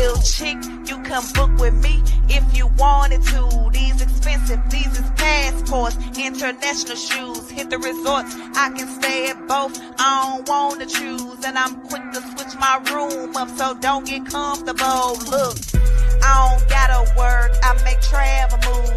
Real chick, you come book with me if you wanted to. These expensive, these is passports, international shoes. Hit the resorts, I can stay at both. I don't wanna choose, and I'm quick to switch my room up, so don't get comfortable. Look, I don't gotta work, I make travel moves.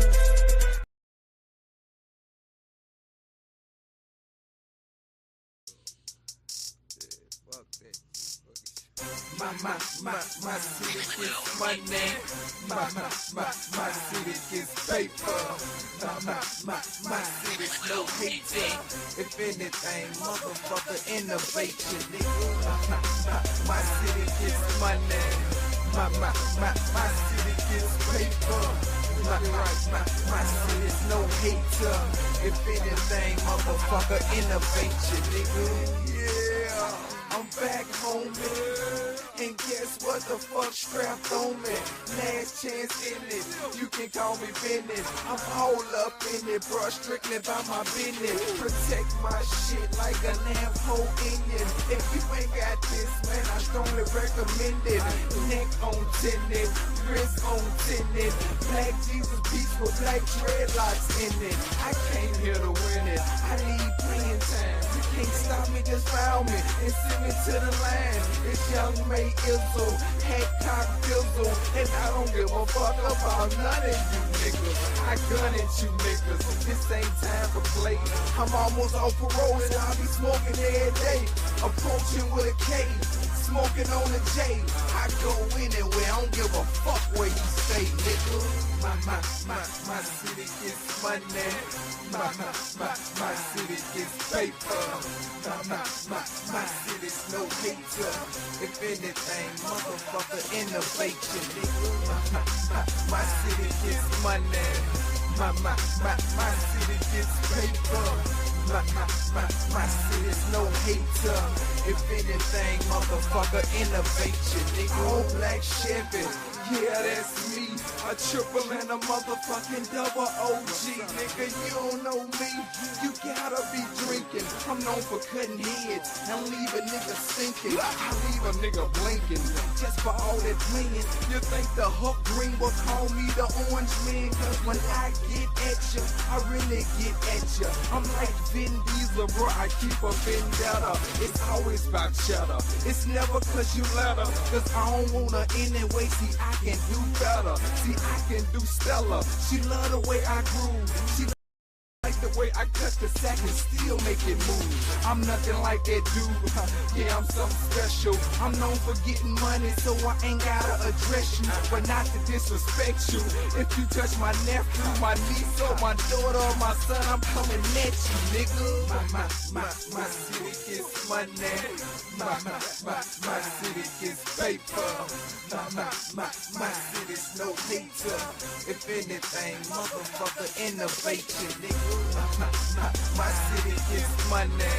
My city gets money. My city gets paper. My city's no hating. If anything, motherfucker, innovation, nigga. My city gets money. My city gets paper. My city's no hater. If anything, motherfucker, innovation, nigga. Yeah. I'm back home, man. And guess what the fuck strapped on me? Last chance in it, you can call me business. I'm all up in it, bruh, strictly by my business. Protect my shit like a lamb hole Indian. If you ain't got this, man, I strongly recommend it. Neck on tinted, wrist on tinted. Black Jesus beats with black dreadlocks in it. I came here to win it, I need playing time. You can't stop me, just found me and send me to the line. It's young May Izzle, head cock dizzle, and I don't give a fuck about none of you niggas. I gun at you niggas, this ain't time for play. I'm almost off parole and I'll be smoking every day. Approaching with a K, smoking on a J. I go anywhere, I don't give a fuck where you stay, nigga. My city gets money. My city gets paper. My city's no hater. If anything, motherfucker, innovation, nigga. My city gets money. My city gets paper. My city's no hater. If anything, motherfucker, innovation, nigga. Old black Chevy, yeah, that's me. A triple and a motherfucking double OG, nigga. You don't know me, you gotta be drinking. I'm known for cutting heads and leave a nigga sinking. I leave a nigga blinking just for all that playing. You think the Hook Green will call me the Orange Man? Cause when I get at ya, I really get at ya. I'm like Vin Diesel, bro, I keep a vendetta. It's always about cheddar. It's never cause you let her. Cause I don't wanna anyway. See, I can do better. See, I can do stellar. She love the way I groove. She like the way I cut the sack and still make it move. I'm nothing like that dude. Yeah, I'm something special. I'm known for getting money, so I ain't gotta address you. But not to disrespect you. If you touch my nephew, my niece, or my daughter, or my son, I'm coming at you, nigga. My city gets money. My city gets paper. My city's no hater. If anything, motherfucker, innovation, nigga. My city gets money.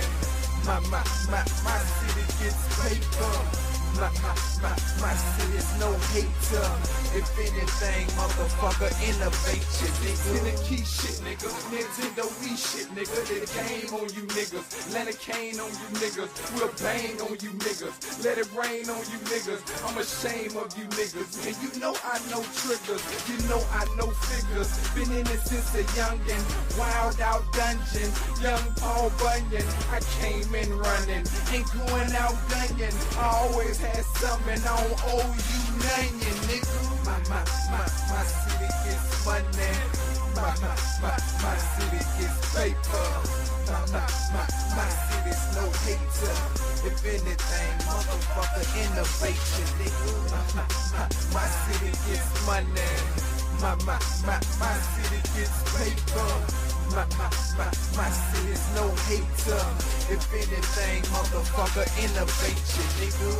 My city gets paper. My city's no hater. If anything, motherfucker, innovation, nigga. Tennessee shit, nigga. Nintendo Wii shit, nigga. The game on you niggas. Let it cane on you niggas. We'll bang on you niggas. Let it rain on you niggas. I'm ashamed of you niggas. And you know I know triggers. You know I know figures. Been in it since a youngin'. Wild out dungeon. Young Paul Bunyan. I came in running. Ain't going out gunning. I always had something, I don't owe you nothing, nigga. My city gets money. My city gets paper. My city's no hater. If anything, motherfucker, innovation, nigga. My city gets money. My city gets paper. My city's no hater. If anything, motherfucker, innovation, nigga.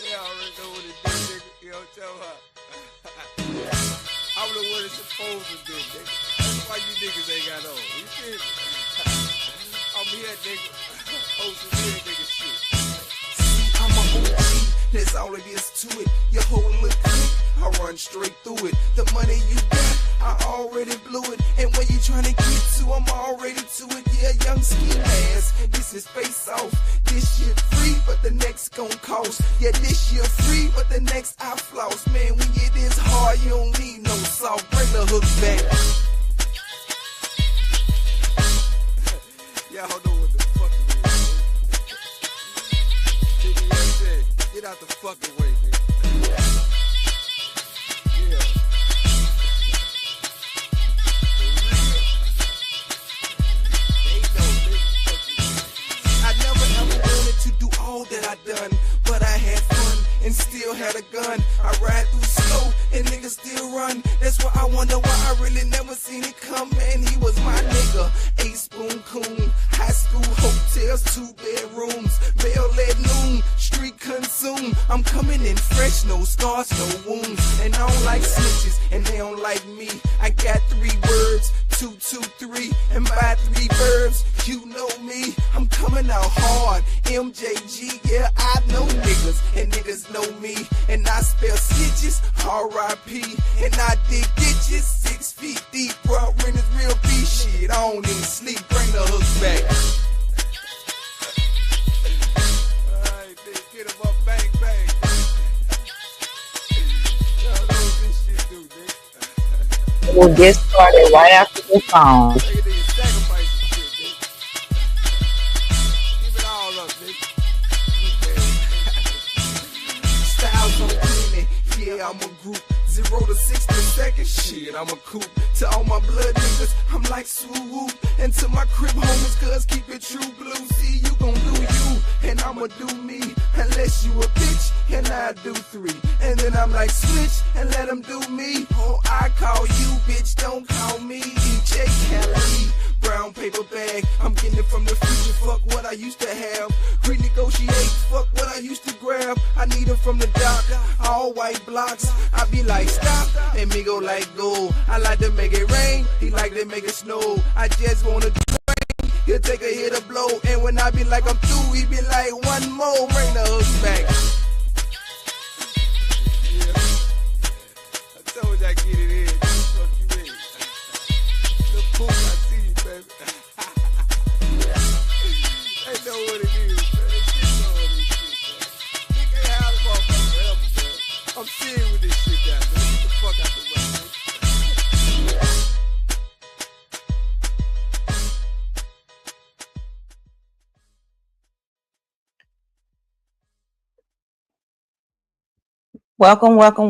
They already know what it do, nigga. You know what I'm talking about? I'm the one that's supposed to do, nigga. That's why you niggas ain't got on. You feel me? I'm here, nigga. Oh, some real nigga shit. I'm a OG that's that's all it is to it. Your whole little clique, I run straight through it. The money you got, I already blew it. And when you trying to get to, I'm already to it. Yeah, young ski ass, this is face off. This shit free, but the next gon' cost. Yeah, this year free, but the next I floss. Man, when you this hard, you don't need no salt. Bring the hook back. Y'all know what the fuck it is. Get out the fucking way, nigga. Yeah. I never ever wanted to do all that I done, but I had fun and still had a gun. I ride through slow and niggas still run. That's why I wonder why I really never seen it come. Man, he was my nigga. 8-spoon coon, high school hotels, 2 bedrooms, bail at noon, street consume. I'm coming in fresh, no scars, no wounds, and I don't like snitches, and they don't like me. I got 3 words, 2, 2, 3, and by 3 verbs, you know me. I'm coming out hard, MJG, yeah, I know niggas, and niggas know me. And I spell snitches, R.I.P. And I dig ditches, 6 feet deep, bro, rent is real beef shit. I don't even sleep, bring the hooks back. Alright, get him up, bang, bang. Y'all know what this shit do, nigga. We'll get started right after the song. Yeah, I'm a group, 0 to 60 seconds, shit, I'm a coupe. To all my blood niggas, I'm like swoop. And to my crib homies, cuz keep it true blue. See, you gon' do you, and I'ma do me. Unless you a bitch, and I do 3. And then I'm like switch, and let them do me. Oh, I call you, bitch, don't call me. DJ Cali, brown paper bag, I'm getting it from the future, fuck what I used to have. Renegotiate, fuck what I used to grab. I need them from the dock, all white blocks. I be like stop, and me go like go. I like to make it rain, he like to make it snow. I just wanna do rain, he'll take a hit or blow. And when I be like I'm through, he be like one more, bring the hooks back. Yeah, I told you I get it in. Fuck you in. The poop, I see you, baby. They know what it is, man. They know what it is, man. Nigga ain't had a motherfucker forever, man. I'm serious with this shit down, man. Get the fuck out the way, man.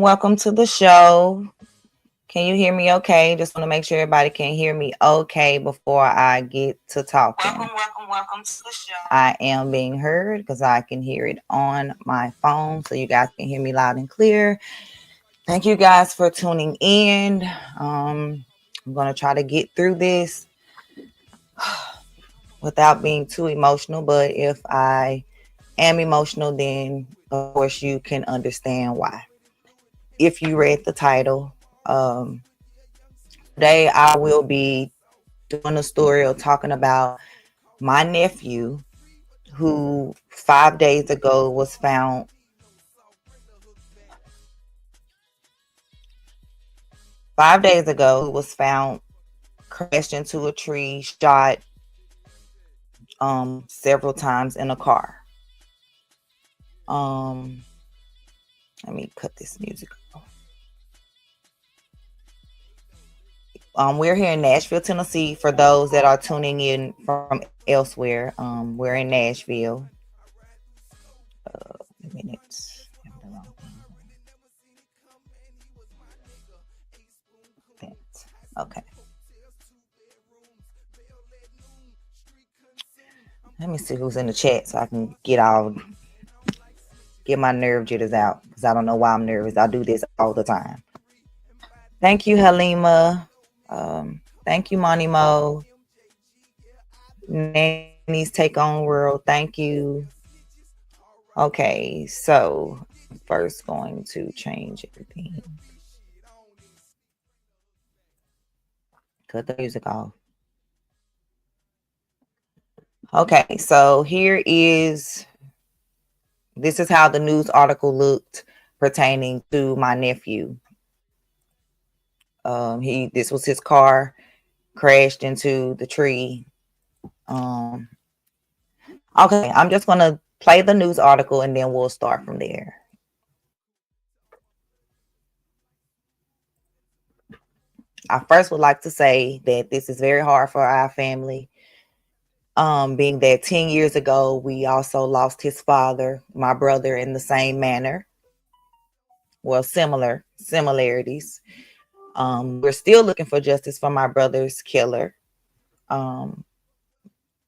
Welcome to the show. Can you hear me okay? Just want to make sure everybody can hear me okay before I get to talking. Welcome to the show. I am being heard because I can hear it on my phone, so you guys can hear me loud and clear. Thank you guys for tuning in. I'm going to try to get through this without being too emotional, but if I am emotional, then of course you can understand why. If you read the title, today I will be doing a story or talking about my nephew who 5 days ago was found crashed into a tree, shot several times in a car. Let me cut this music off. We're here in Nashville, Tennessee. For those that are tuning in from elsewhere, we're in Nashville. A minute. Okay. Let me see who's in the chat so I can get my nerve jitters out, because I don't know why I'm nervous. I do this all the time. Thank you, Halima. Thank you, Money Mo. Nanny's Take On World. Thank you. Okay, so first going to change everything. Cut the music off. Okay, so here is this is how the news article looked pertaining to my nephew. This was his car crashed into the tree. Okay, I'm just gonna play the news article and then we'll start from there. I first would like to say that this is very hard for our family. Being that 10 years ago, we also lost his father, my brother, in the same manner. Well, similarities. We're still looking for justice for my brother's killer.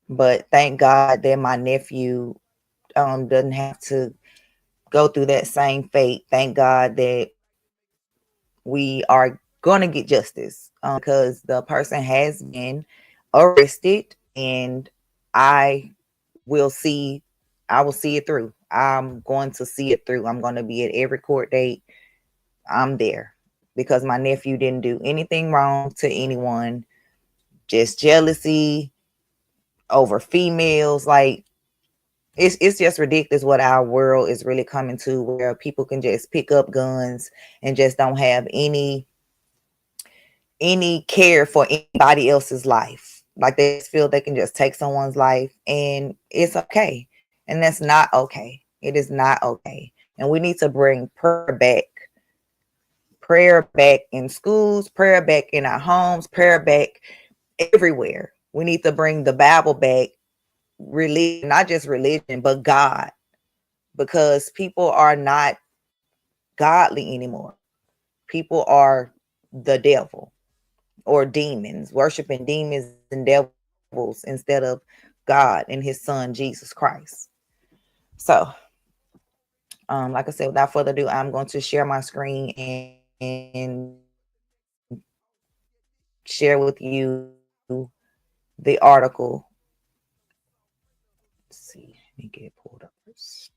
But thank God that my nephew doesn't have to go through that same fate. Thank God that we are going to get justice because the person has been arrested, and I will see I will see it through. I'm going to see it through. I'm going to be at every court date. I'm there because my nephew didn't do anything wrong to anyone. Just jealousy over females. Like it's just ridiculous what our world is really coming to, where people can just pick up guns and just don't have any care for anybody else's life. Like they just feel they can just take someone's life and it's okay. And that's not okay. It is not okay. And we need to bring prayer back in schools, prayer back in our homes, prayer back everywhere. We need to bring the Bible back, religion, not just religion, but God, because people are not godly anymore. People are the devil or demons, worshiping demons and devils instead of God and his son, Jesus Christ. So, like I said, without further ado, I'm going to share my screen and share with you the article. Let's see, let me get it pulled up first.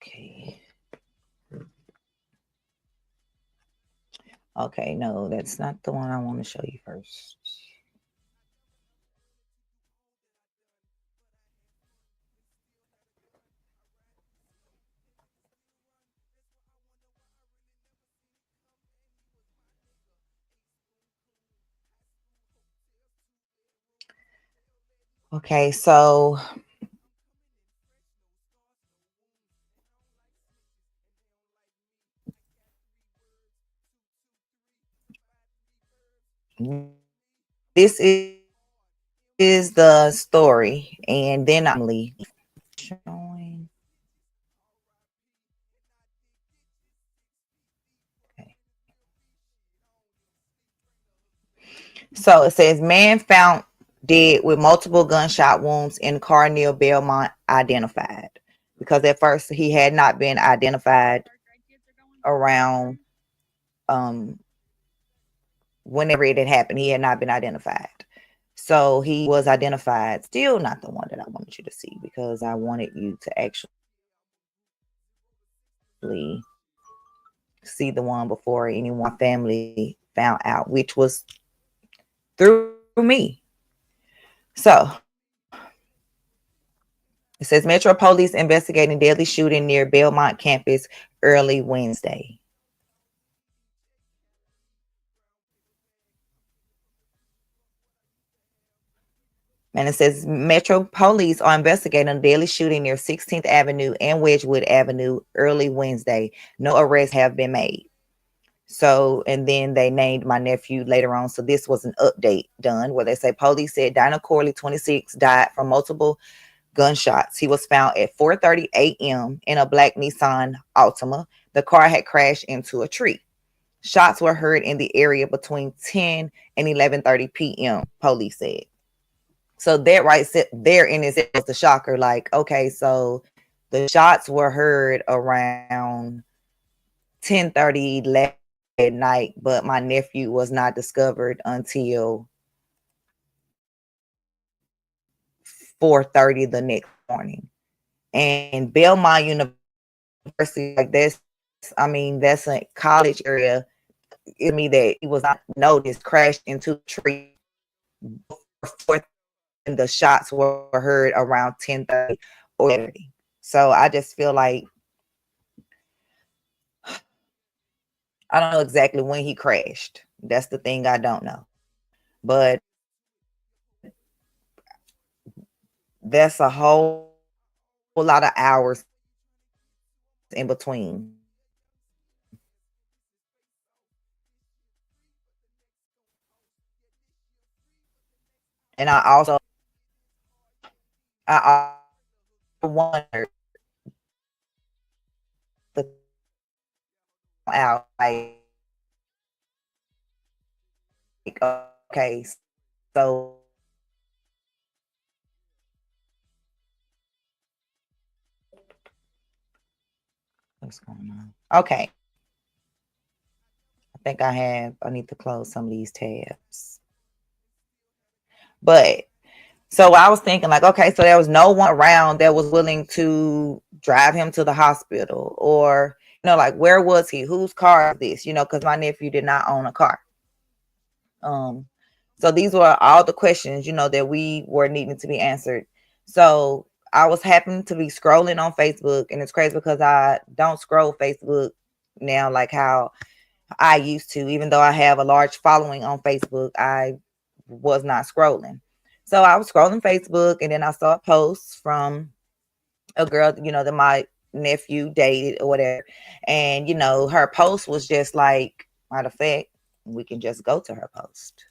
Okay. Okay, no, that's not the one I want to show you first. Okay, so this is the story, and then I'm showing. Okay. So it says man found dead with multiple gunshot wounds in car near Belmont identified. Because at first he had not been identified around whenever it had happened. He had not been identified. So he was identified. Still not the one that I wanted you to see, because I wanted you to actually see the one before anyone family found out, which was through me. So it says Metro Police investigating deadly shooting near Belmont campus early Wednesday. And it says Metro Police are investigating a deadly shooting near 16th Avenue and Wedgwood Avenue early Wednesday. No arrests have been made. So, and then they named my nephew later on. So this was an update done where they say police said Dinah Corley, 26, died from multiple gunshots. He was found at 4:30 a.m. in a black Nissan Altima. The car had crashed into a tree. Shots were heard in the area between 10 and 11:30 p.m., police said. So that right there in itself was the shocker. Like, okay, so the shots were heard around 10:30, 11 at night, but my nephew was not discovered until 4:30 the next morning. And Belmont University, like that's a college area. it me that he was not noticed, crashed into a tree before and the shots were heard around 10:30 or 30. So I just feel like I don't know exactly when he crashed. That's the thing I don't know. But that's a whole lot of hours in between. And I wonder the out like okay, so what's going on? Okay, I need to close some of these tabs. But so I was thinking like, okay, so there was no one around that was willing to drive him to the hospital, or like where was he? Whose car is this? Because my nephew did not own a car. Um, so these were all the questions, that we were needing to be answered. So I was happening to be scrolling on Facebook, and it's crazy because I don't scroll Facebook now like how I used to. Even though I have a large following on Facebook, I was not scrolling. So I was scrolling Facebook, and then I saw a post from a girl, that my nephew dated or whatever. And, her post was just like, matter of fact, we can just go to her post.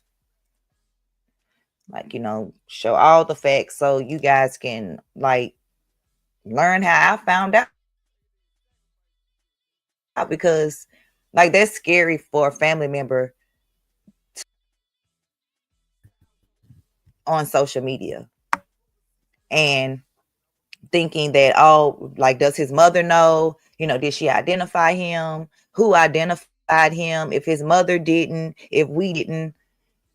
Like, show all the facts so you guys can like learn how I found out, because like that's scary for a family member on social media and thinking that, oh, like, does his mother know? Did she identify him? Who identified him? If his mother didn't, if we didn't,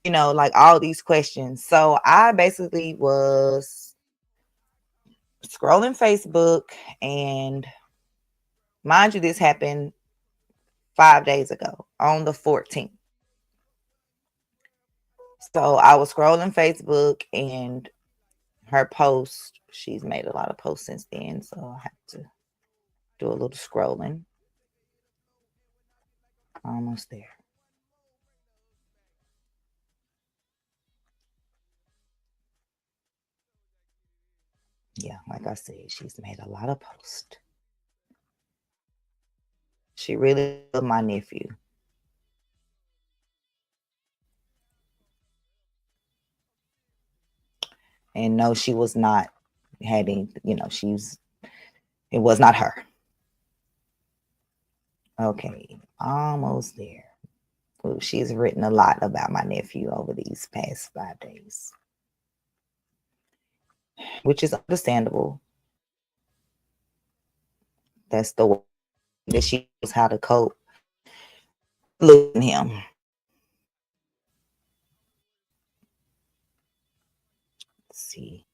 like all these questions. So I basically was scrolling Facebook, and mind you, this happened 5 days ago on the 14th. So I was scrolling Facebook, and her post, she's made a lot of posts since then. So I have to do a little scrolling. Almost there. Yeah, like I said, she's made a lot of posts. She really loved my nephew. And no, she was not having, it was not her. Okay, almost there. Ooh, she's written a lot about my nephew over these past 5 days, which is understandable. That's the way that she knows how to cope. Losing him. Let's see.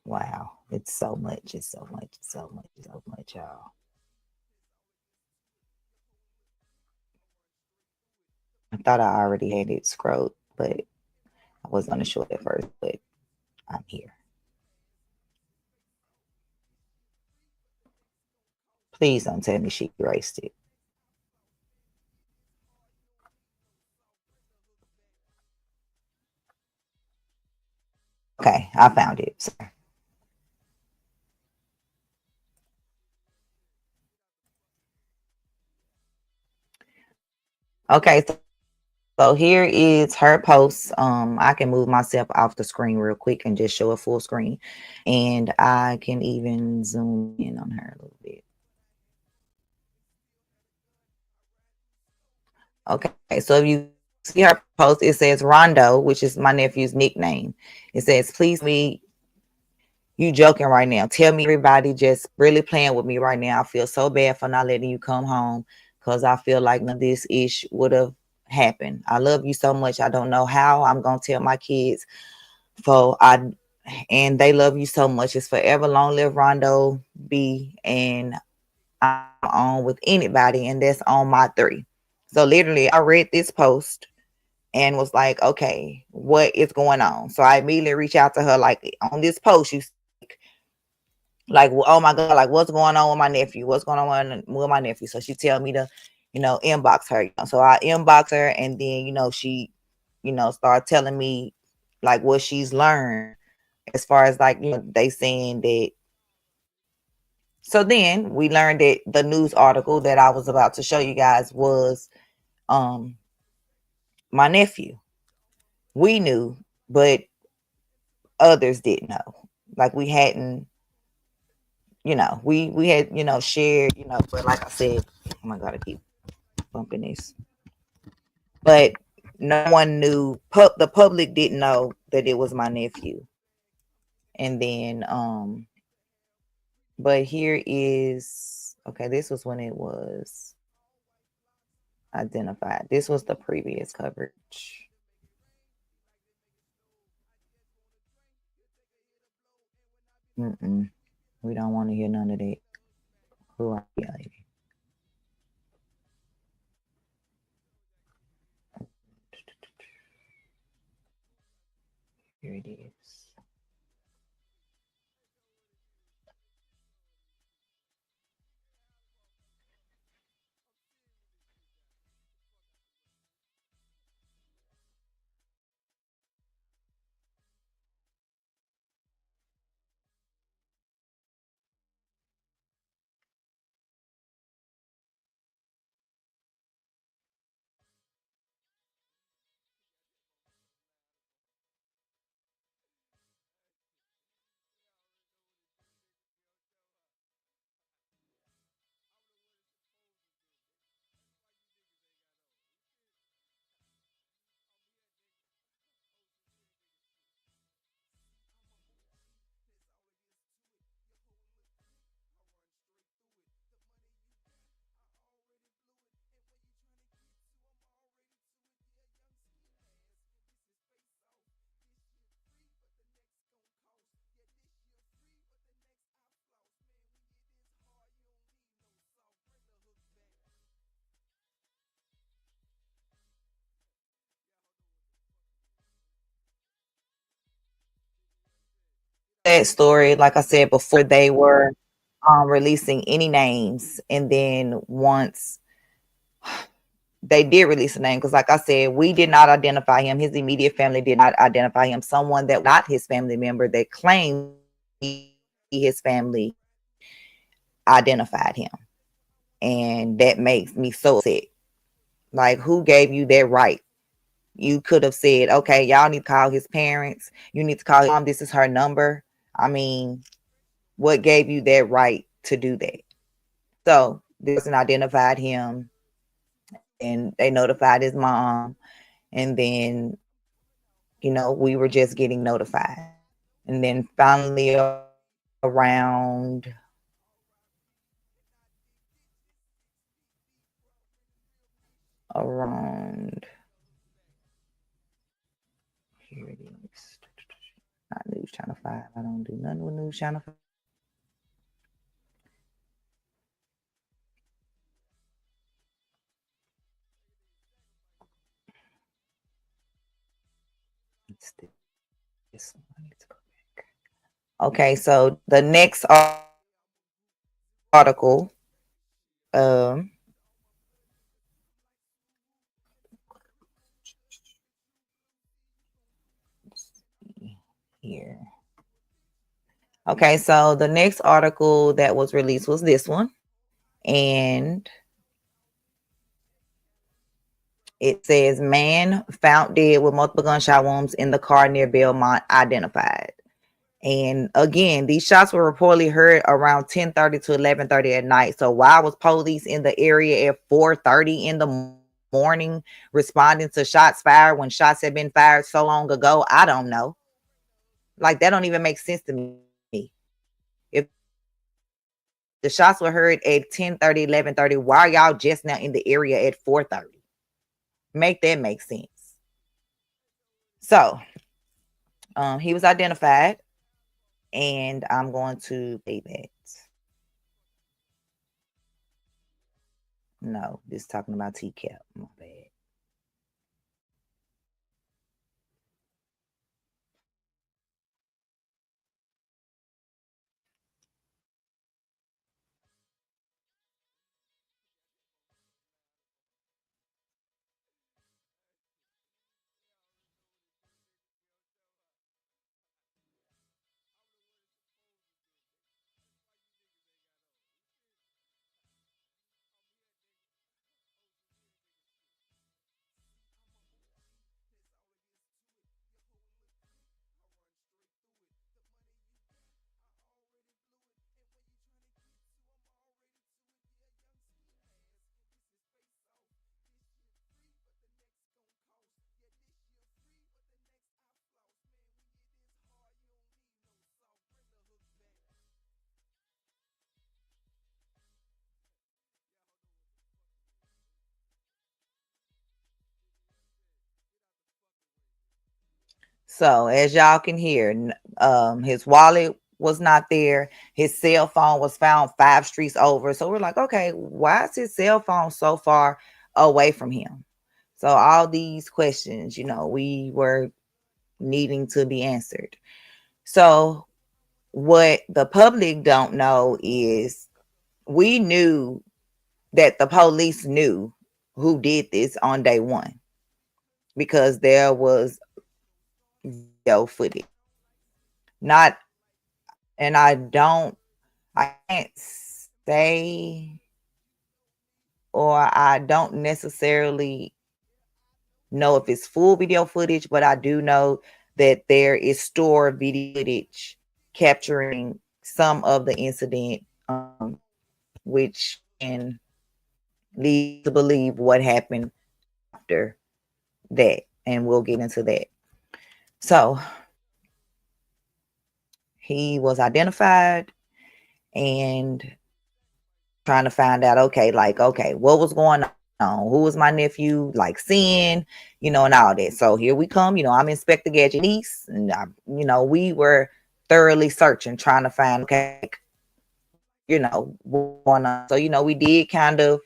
Wow, it's so much. It's so much. It's so much. It's so much, y'all. I thought I already had it scrolled, but I was unsure at first. But I'm here. Please don't tell me she erased it. Okay, I found it. Sorry. Okay, so here is her post. I can move myself off the screen real quick and just show a full screen, and I can even zoom in on her a little bit. Okay, so if you see her post, it says Rondo, which is my nephew's nickname. It says, "Please me, you joking right now. Tell me everybody just really playing with me right now. I feel so bad for not letting you come home because I feel like none of this ish would have happened. I love you so much. I don't know how I'm gonna tell my kids. So and they love you so much. It's forever long live Rondo B. And I'm on with anybody, and that's on my 3. So literally, I read this post and was like, okay, what is going on? So I immediately reached out to her, like, on this post, you like, well, oh my God, like, what's going on with my nephew? What's going on with my nephew? So she tell me to, inbox her. So I inbox her, and then, she, start telling me like what she's learned as far as like, they saying that. So then we learned that the news article that I was about to show you guys was um my nephew. We knew, but others didn't know. Like we hadn't, we had, shared, but like I said, oh my God, I keep bumping this. But no one knew, the public didn't know that it was my nephew. And then but here is, okay, this was when it was identified. This was the previous coverage. We don't want to hear none of that. Who are you, lady? Here it is. That story, like I said before, they were releasing any names, and then once they did release a name, because like I said, we did not identify him. His immediate family did not identify him. Someone that was not his family member that claimed his family identified him, and that makes me so upset. Like, who gave you that right? You could have said, okay, y'all need to call his parents. You need to call his mom. This is her number. I mean, what gave you that right to do that? So this person identified him, and they notified his mom. And then, we were just getting notified. And then finally around here it is. Not News Channel 5. I don't do nothing with News Channel 5. It's this one. I need to go back. Okay, so the next article, um, here. Okay, so the next article that was released was this one. And it says, man found dead with multiple gunshot wounds in the car near Belmont identified. And again, these shots were reportedly heard around 10:30 to 11:30 at night. So why was police in the area at 4:30 in the morning responding to shots fired when shots had been fired so long ago? I don't know. Like, that don't even make sense to me. If the shots were heard at 10:30, 11:30, why are y'all just now in the area at 4:30? Make that make sense. So he was identified, and I'm going to play that. No, this talking about TCAP. My bad. So as y'all can hear, his wallet was not there. His cell phone was found 5 streets over. So we're like, okay, why is his cell phone so far away from him? So all these questions, we were needing to be answered. So what the public don't know is we knew that the police knew who did this on day one because there was video footage. Not, and I can't say, or I don't necessarily know if it's full video footage, but I do know that there is stored video footage capturing some of the incident, which can lead to believe what happened after that, and we'll get into that. So he was identified, and trying to find out, okay, what was going on? Who was my nephew like seeing, and all that. So here we come, I'm Inspector Gadget Niece, and we were thoroughly searching, trying to find, okay, what's going on. So, we did kind of,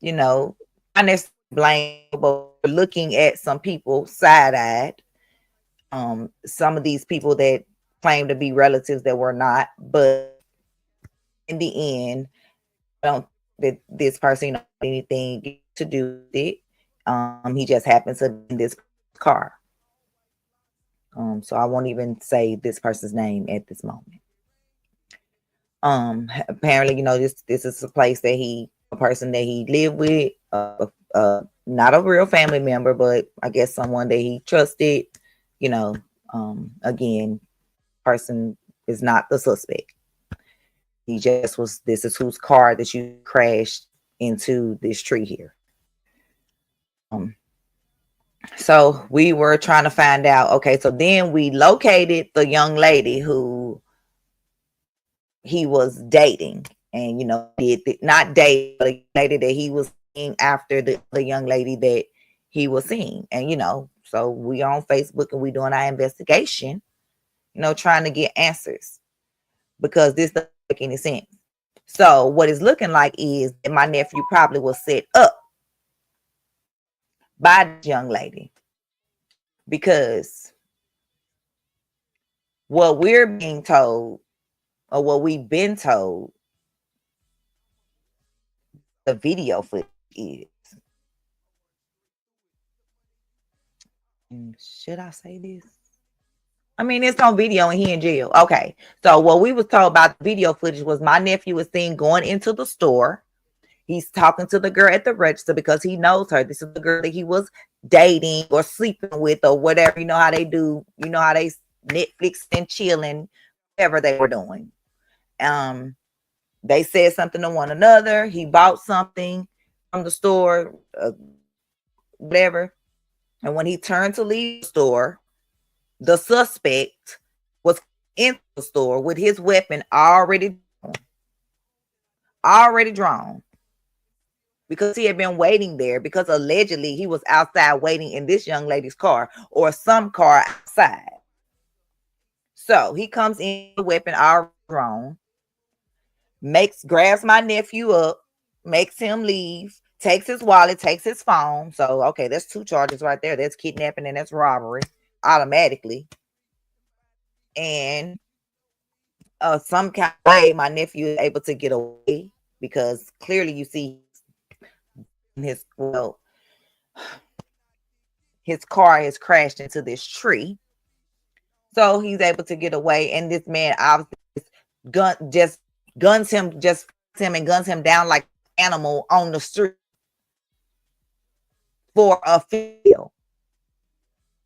not necessarily blame, but we're looking at some people side-eyed. Some of these people that claim to be relatives that were not, but in the end, I don't think that this person had anything to do with it. He just happens to be in this car. So I won't even say this person's name at this moment. Apparently, this is a place that a person that he lived with, not a real family member, but I guess someone that he trusted. You know, again, person is not the suspect. He just was. This is whose car that you crashed into this tree here. Um, so we were trying to find out. Okay, so then we located the young lady who he was dating, and not date, but a lady that he was seeing after the young lady that he was seeing, and so we on Facebook and we doing our investigation, trying to get answers because this doesn't make any sense. So what it's looking like is that my nephew probably was set up by this young lady, because what we're being told, or what we've been told, the video footage is. Should I say this? I mean, it's on video and he in jail. Okay. So what we was told about the video footage was my nephew was seen going into the store. He's talking to the girl at the register because he knows her. This is the girl that he was dating or sleeping with or whatever. You know how they do. You know how they Netflix and chilling, whatever they were doing. They said something to one another. He bought something from the store, whatever. And when he turned to leave the store, the suspect was in the store with his weapon already drawn, because he had been waiting there, because allegedly he was outside waiting in this young lady's car or some car outside. So he comes in, the weapon already drawn, grabs my nephew up, makes him leave, takes his wallet, takes his phone. So, okay, that's 2 charges right there. That's kidnapping and that's robbery automatically. And some kind of way, my nephew is able to get away because clearly you see his, well, his car has crashed into this tree. So he's able to get away. And this man obviously guns him and guns him down like an animal on the street for a feel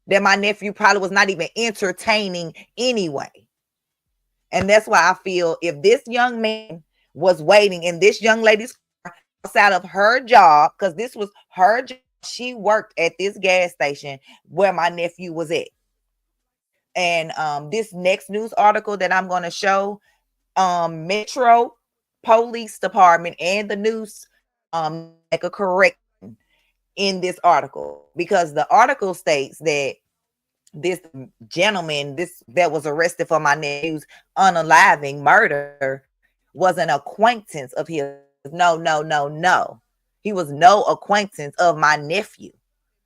that my nephew probably was not even entertaining anyway. And that's why I feel if this young man was waiting in this young lady's car outside of her job, because this was her job, she worked at this gas station where my nephew was at. And this next news article that I'm going to show, Metro Police Department and the news make a correction in this article, because the article states that this gentleman, this that was arrested for my nephew's unaliving murder, was an acquaintance of his. No. He was no acquaintance of my nephew.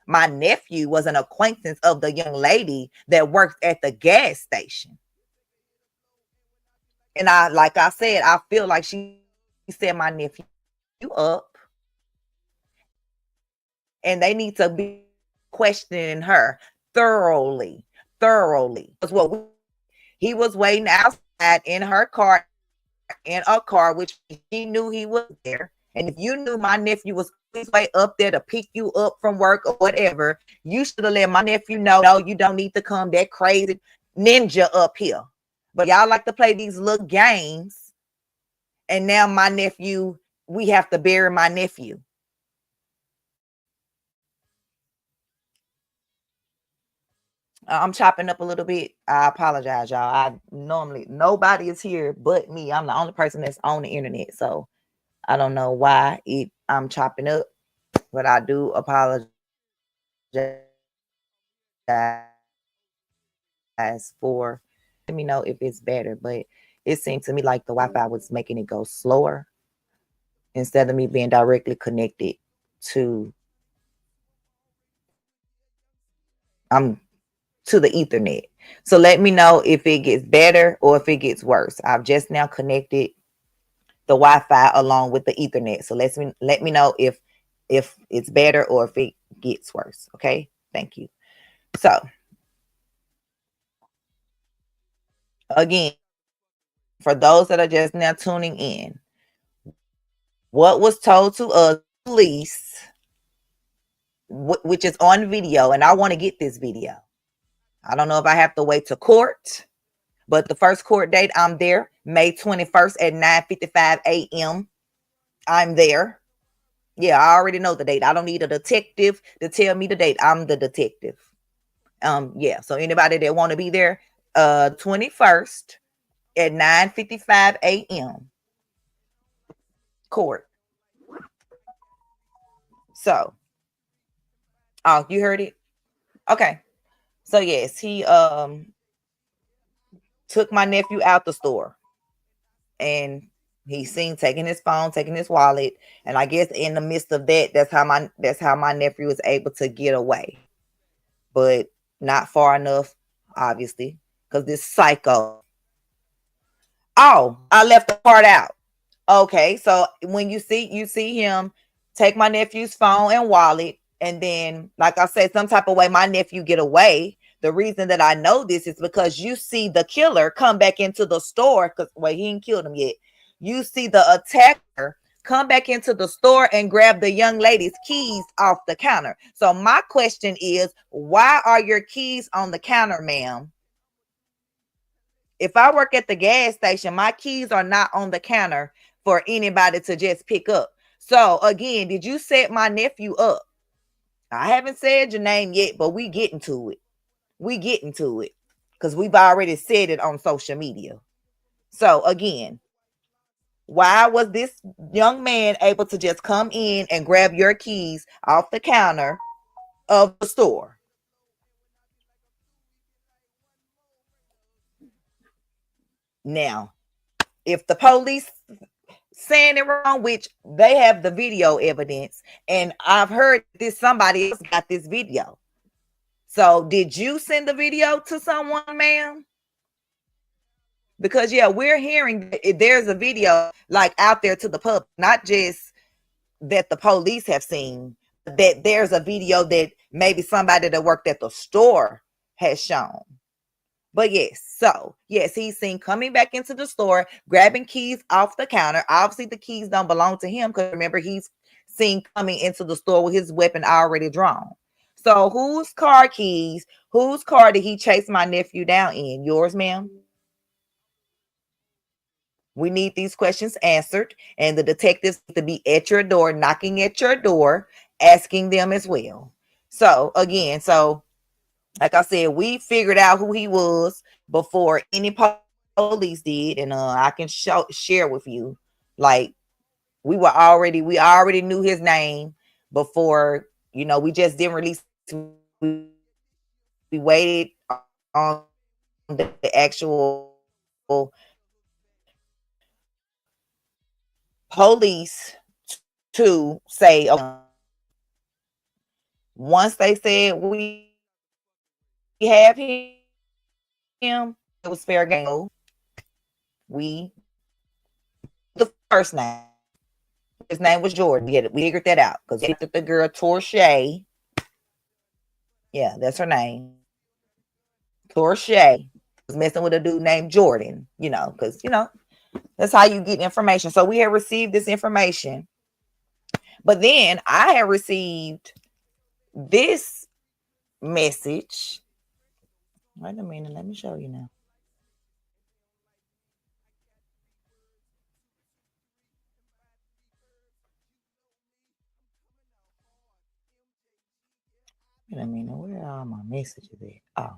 My nephew was an acquaintance of the young lady that worked at the gas station. And like I said, I feel like she set my nephew up, and they need to be questioning her thoroughly. Because he was waiting outside in her car, in a car, which she knew he was there. And if you knew my nephew was on his way up there to pick you up from work or whatever, you should have let my nephew know, no, you don't need to come that crazy ninja up here. But y'all like to play these little games. And now my nephew, we have to bury my nephew. I'm chopping up a little bit. I apologize, y'all. Nobody is here but me. I'm the only person that's on the internet. So I don't know why I'm chopping up, but I do apologize for, let me know if it's better. But it seemed to me like the Wi-Fi was making it go slower instead of me being directly connected to to the Ethernet. So let me know if it gets better or if it gets worse. I've just now connected the Wi-Fi along with the Ethernet. So let me know if it's better or if it gets worse. Okay, thank you. So again, for those that are just now tuning in, what was told to us, police, which is on video, and I want to get this video. I don't know if I have to wait to court, but the first court date, I'm there, May 21st at 9:55 a.m. I'm there. Yeah, I already know the date. I don't need a detective to tell me the date. I'm the detective. Yeah. So anybody that want to be there, 21st at 9:55 a.m. court. So, oh, you heard it? Okay. So yes, he took my nephew out the store, and he's seen taking his phone, taking his wallet, and I guess in the midst of that, that's how my nephew was able to get away, but not far enough, obviously, because this psycho. Oh, I left the part out. Okay, so when you see him take my nephew's phone and wallet, and then, like I said, some type of way my nephew get away. The reason that I know this is because you see the killer come back into the store, because he ain't killed him yet. You see the attacker come back into the store and grab the young lady's keys off the counter. So my question is, why are your keys on the counter, ma'am? If I work at the gas station, my keys are not on the counter for anybody to just pick up. So again, did you set my nephew up? I haven't said your name yet, but we getting to it. Because we've already said it on social media. So again, why was this young man able to just come in and grab your keys off the counter of the store? Now, if the police saying it wrong, which they have the video evidence. And I've heard this somebody else got this video. So did you send the video to someone, ma'am? Because yeah, we're hearing there's a video like out there to the public, not just that the police have seen, that there's a video that maybe somebody that worked at the store has shown. But yes, he's seen coming back into the store, grabbing keys off the counter. Obviously, the keys don't belong to him because remember, he's seen coming into the store with his weapon already drawn. So whose car keys, whose car did he chase my nephew down in? Yours, ma'am? We need these questions answered, and the detectives need to be at your door, knocking at your door, asking them as well. So again, like I said, we figured out who he was before any police did, and I can share with you, like we already knew his name before. We just didn't release. We waited on the actual police to say, okay, once they said we have him, it was fair game. We the first name. His name was Jordan. We figured that out because we looked at the girl Torche. Yeah, that's her name. Torche was messing with a dude named Jordan. Because that's how you get information. So we have received this information, but then I have received this message. Wait a minute, let me show you now. Wait a minute, where are my messages at? Oh,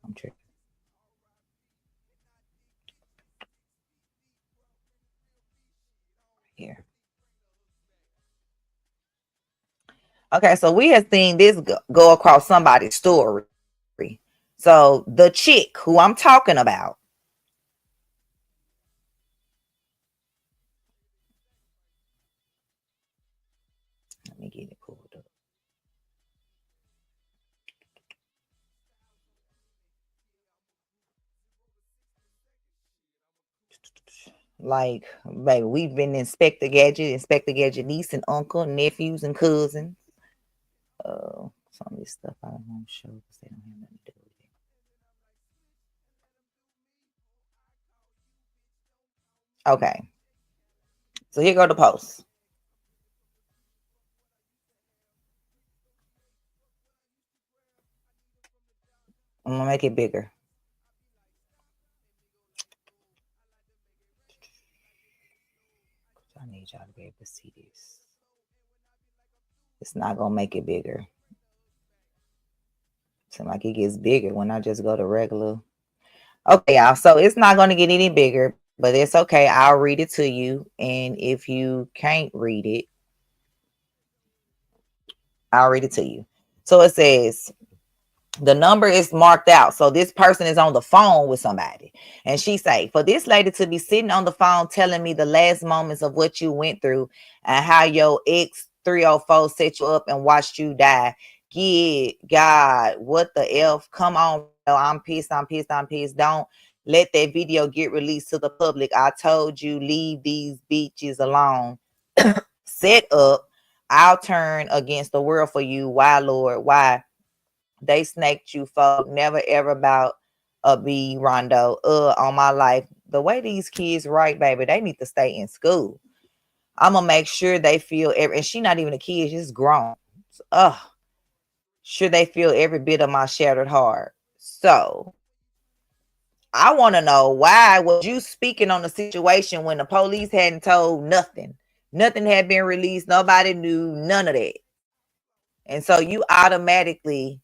I'm tripping. Here. Okay, so we have seen this go across somebody's story. So the chick who I'm talking about, let me get it pulled up. Like, baby, we've been Inspector Gadget niece and uncle, nephews and cousins. Some of this stuff I don't want to show because they don't have nothing to do with it. Okay. So here go the post. I'm gonna make it bigger. I need y'all to be able to see this. It's not gonna make it bigger. Seems like it gets bigger when I just go to regular. Okay, y'all. So it's not gonna get any bigger, but it's okay. I'll read it to you. And if you can't read it, I'll read it to you. So it says, the number is marked out. So this person is on the phone with somebody. And she say, for this lady to be sitting on the phone telling me the last moments of what you went through and how your ex 304 set you up and watched you die. Good God, what the F? Come on. I'm pissed. Don't let that video get released to the public. I told you, leave these bitches alone. Set up. I'll turn against the world for you. Why, Lord? Why? They snaked you, folk. Never ever about a B Rondo. On my life. The way these kids write, baby, they need to stay in school. I'm gonna make sure they feel and she not even a kid, she's grown. Sure they feel every bit of my shattered heart. So I want to know, why was you speaking on the situation when the police hadn't told nothing? Nothing had been released. Nobody knew none of that. And so you automatically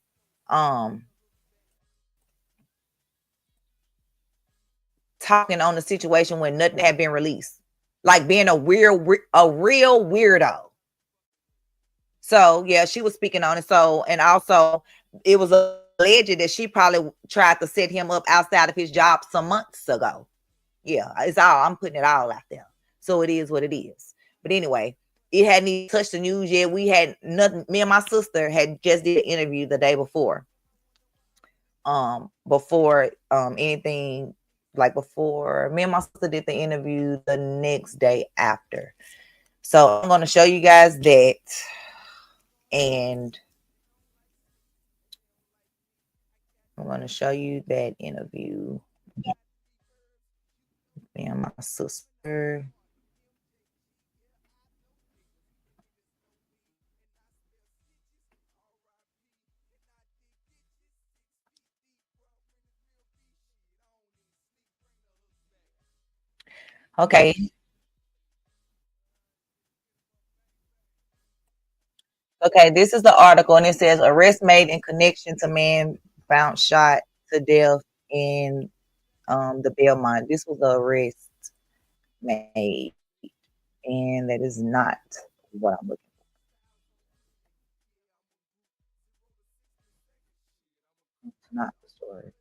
talking on the situation when nothing had been released, like being a real weirdo. So yeah, she was speaking on it. So, and also it was alleged that she probably tried to set him up outside of his job some months ago. Yeah, it's all, I'm putting it all out there. So it is what it is. But anyway, it hadn't even touched the news yet. We had nothing. Me and my sister had just did an interview the day before. Before anything, like before me and my sister did the interview the next day after. So I'm gonna show you guys that, and I'm gonna show you that interview. Me and my sister. Okay. Okay, this is the article, and it says arrest made in connection to man found shot to death in the Belmont. This was the arrest made, and that is not what I'm looking for. It's not the story.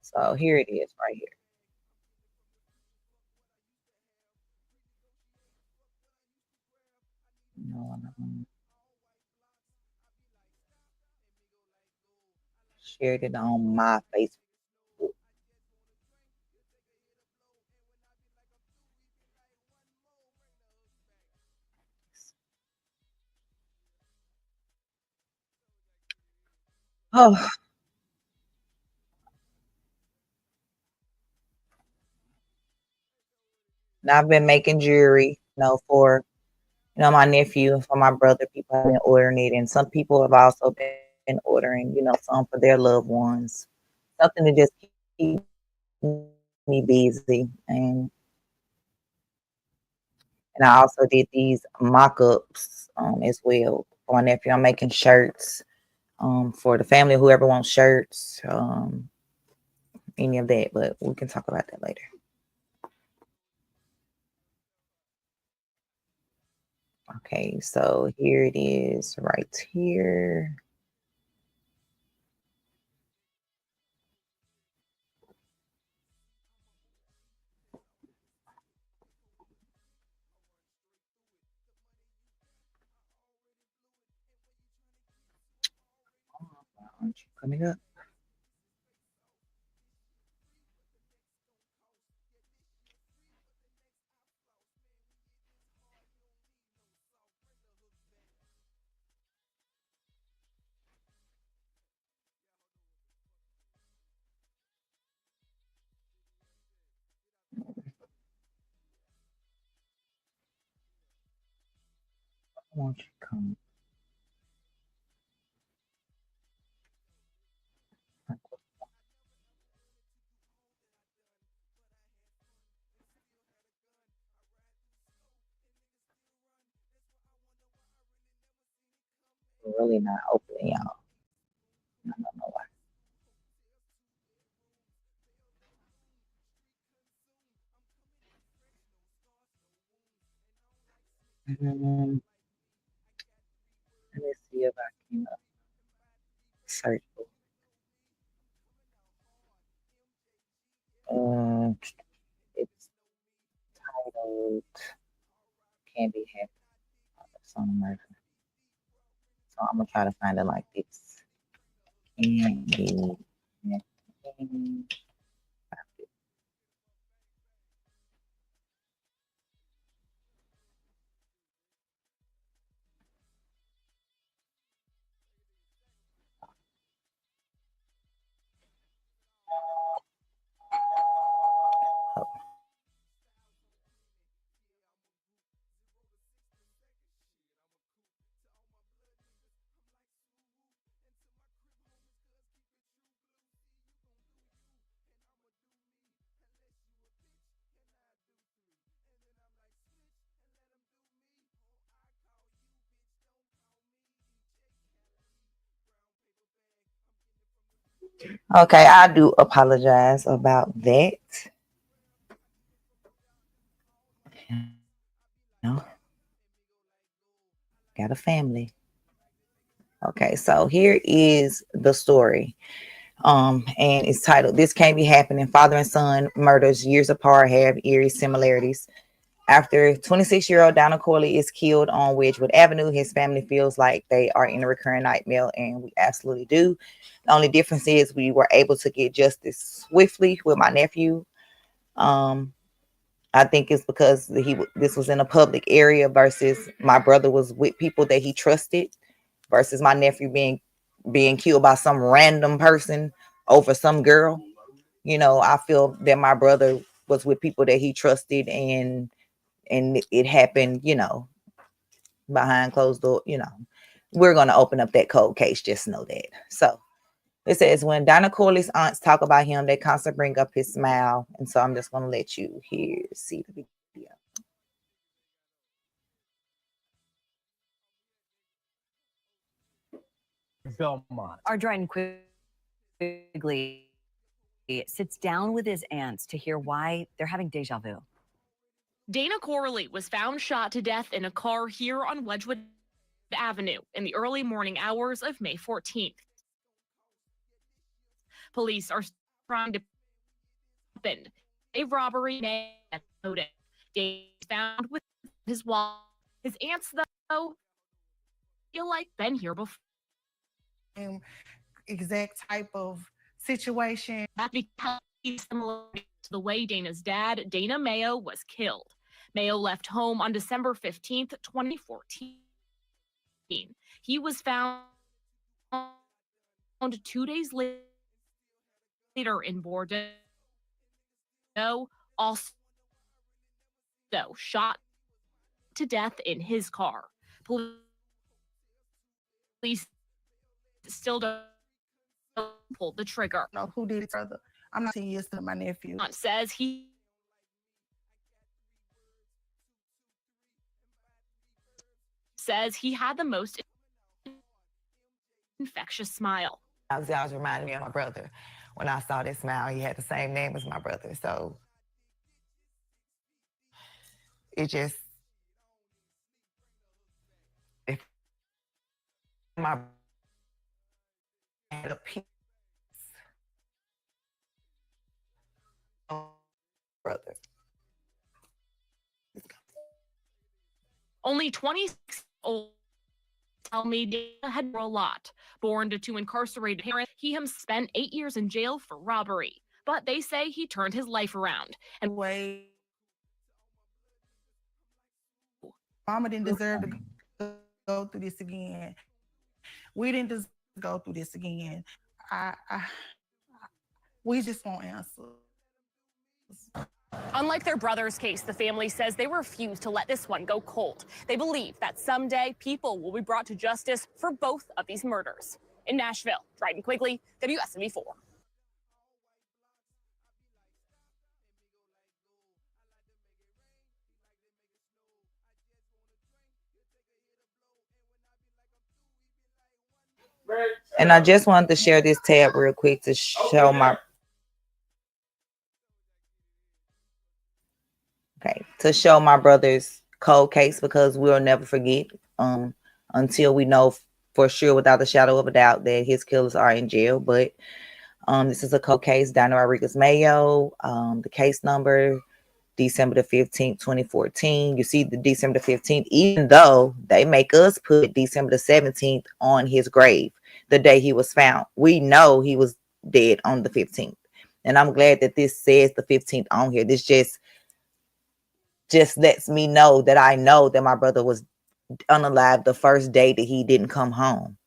So here it is, right here. No, shared it on my Facebook. Oh, now I've been making jewelry, for my nephew, for my brother. People have been ordering it, and some people have also been ordering, some for their loved ones. Something to just keep me busy, and I also did these mock-ups as well for my nephew. I'm making shirts for the family, whoever wants shirts, any of that, but we can talk about that later. Okay, so here it is right here. Aren't you coming up? Won't you come? We're really not opening, y'all. I don't know why. Um, Let me see if I can search. Um, it's titled "Can't Be Happy." Song Murder. So I'm gonna try to find it like this. Can't be happy. Oh, okay, I do apologize about that. got a family. Okay, so here is the story. And it's titled "This Can't Be Happening. Father and son murders years apart have eerie similarities." After 26-year-old Donald Corley is killed on Wedgwood Avenue, his family feels like they are in a recurring nightmare, and we absolutely do. The only difference is we were able to get justice swiftly with my nephew. Um, I think it's because this was in a public area versus my brother was with people that he trusted versus my nephew being killed by some random person over some girl. I feel that my brother was with people that he trusted, and it happened, behind closed door. We're going to open up that cold case. Just know that. So it says, when Donna Corley's aunts talk about him, they constantly bring up his smile. And so I'm just going to let you see the video. Belmont. Our Dryden Quigley sits down with his aunts to hear why they're having deja vu. Dana Corley was found shot to death in a car here on Wedgwood Avenue in the early morning hours of May 14th. Police are trying to happen. A robbery may have noted. Dana was found with his wallet. His aunts, though, feel like been here before. Exact type of situation. That because he's similar to the way Dana's dad, Dana Mayo, was killed. Mayo left home on December 15th, 2014. He was found 2 days later in Bordeaux, also shot to death in his car. Police still don't pull the trigger. No, who did it further? I'm not 10 years to my nephew. Says he had the most infectious smile. I was always reminding me of my brother. When I saw this smile, he had the same name as my brother. So it just, if my had a piece of brother. Only 26-year-old tell me Dana had a lot. Born to two incarcerated parents, he himself spent 8 years in jail for robbery. But they say he turned his life around. And Mama didn't deserve to go through this again. We didn't deserve to go through this again. We just want answers. Unlike their brother's case, the family says they refuse to let this one go cold. They believe that someday people will be brought to justice for both of these murders. In Nashville, Dryden Quigley, WSMV4. And I just wanted to share this tab real quick to show my brother's cold case, because we'll never forget until we know for sure without a shadow of a doubt that his killers are in jail. But this is a cold case, Donna Rodriguez Mayo. The case number December the 15th, 2014. You see the December the 15th, even though they make us put December the 17th on his grave, the day he was found. We know he was dead on the 15th. And I'm glad that this says the 15th on here. This just lets me know that I know that my brother was unalive the first day that he didn't come home.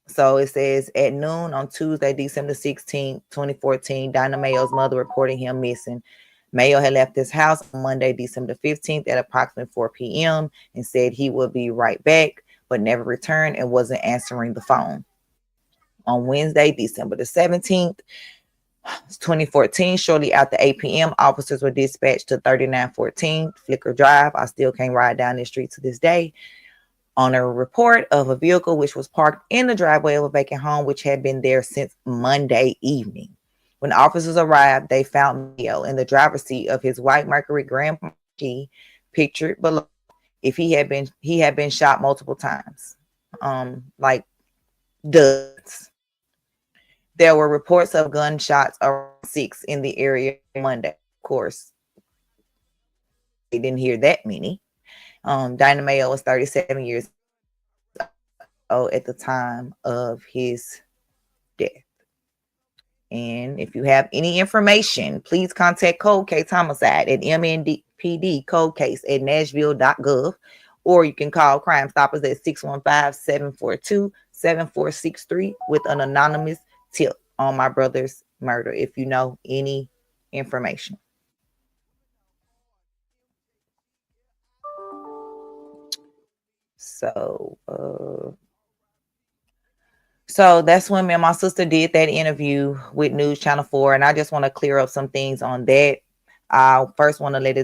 So it says at noon on Tuesday, December 16th, 2014, Donna Mayo's mother reported him missing. Mayo had left his house on Monday, December 15th at approximately 4 p.m. and said he would be right back, but never returned and wasn't answering the phone. On Wednesday, December the 17th, 2014, shortly after 8 p.m., officers were dispatched to 3914 Flicker Drive. I still can't ride down this street to this day. On a report of a vehicle which was parked in the driveway of a vacant home, which had been there since Monday evening. When officers arrived, they found Mayo in the driver's seat of his white Mercury Grand she pictured below if he had been shot multiple times. Like dozens. There were reports of gunshots around 6 in the area Monday. Of course, they didn't hear that many. Dinah Mayo was 37 years old at the time of his death. And if you have any information, please contact Cold Case Homicide at MNPD Cold Case at Nashville.gov, or you can call Crime Stoppers at 615-742-7463 with an anonymous tip on my brother's murder if you know any information. So that's when me and my sister did that interview with News Channel 4, and I just want to clear up some things on that. I first want to let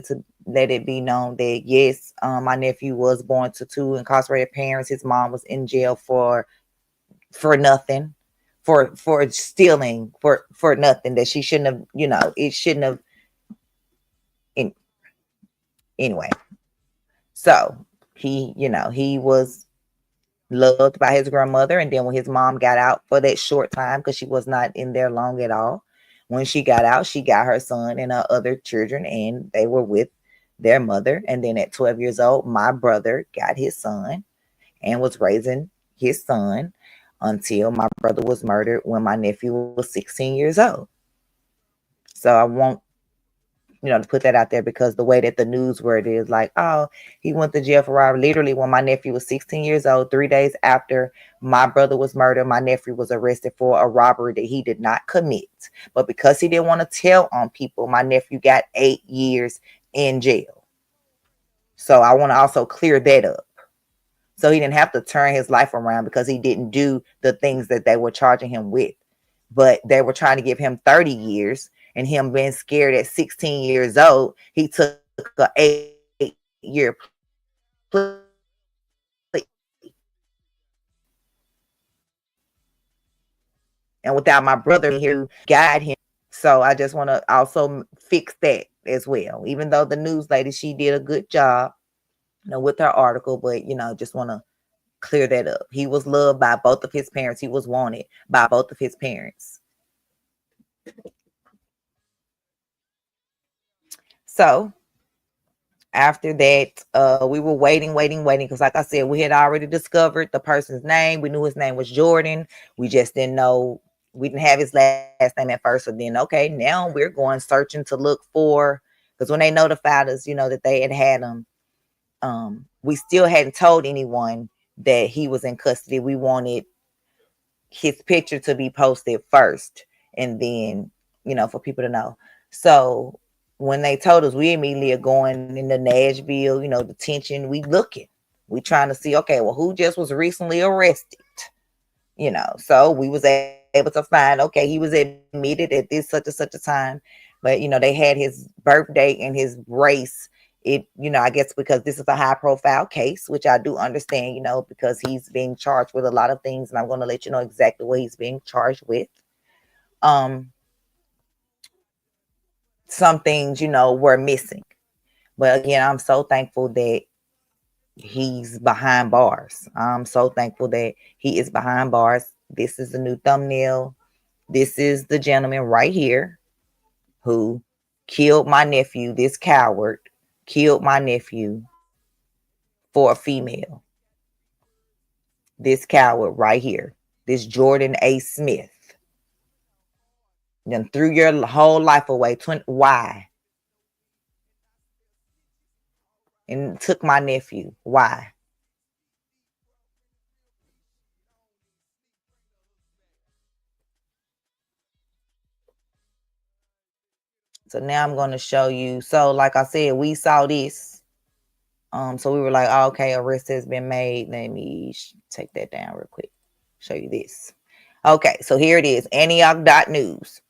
it be known that yes, my nephew was born to 2 incarcerated parents. His mom was in jail for nothing, for stealing for nothing that she shouldn't have. It shouldn't have. Anyway, so he was loved by his grandmother, and then when his mom got out for that short time, because she was not in there long at all, when she got out, she got her son and her other children, and they were with their mother. And then at 12 years old, my brother got his son and was raising his son until my brother was murdered when my nephew was 16 years old. So I want to put that out there, because the way that the news word is like, oh, he went to jail for robbery. Literally, when my nephew was 16 years old, 3 days after my brother was murdered, my nephew was arrested for a robbery that he did not commit. But because he didn't want to tell on people, my nephew got 8 years in jail. So I want to also clear that up. So he didn't have to turn his life around because he didn't do the things that they were charging him with. But they were trying to give him 30 years, and him being scared at 16 years old, he took an 8-year plea. And without my brother here to guide him. So I just want to also fix that as well. Even though the news lady, she did a good job, with her article, but just want to clear that up. He was loved by both of his parents. He was wanted by both of his parents. So after that, we were waiting, because like I said, we had already discovered the person's name. We knew his name was Jordan. We just didn't know. We didn't have his last name at first. So then, okay, now we're going searching to look for, because when they notified us, that they had him, we still hadn't told anyone that he was in custody. We wanted his picture to be posted first, and then, for people to know. So when they told us, we immediately are going into Nashville, detention. We looking, we trying to see, okay, well, who just was recently arrested, so we was able to find, okay, he was admitted at this such and such a time, but they had his birthday and his race. I guess because this is a high profile case, which I do understand, because he's being charged with a lot of things, and I'm going to let you know exactly what he's being charged with. Some things, were missing, but again, I'm so thankful that he's behind bars. I'm so thankful that he is behind bars. This is the new thumbnail. This is the gentleman right here who killed my nephew. This coward killed my nephew for a female. This coward right here, this Jordan A. Smith, then threw your whole life away. Why? And took my nephew. Why? So now I'm going to show you. So like I said, we saw this. So we were like, oh, okay, arrest has been made. Let me take that down real quick. Show you this. Okay, so here it is. Antioch.news.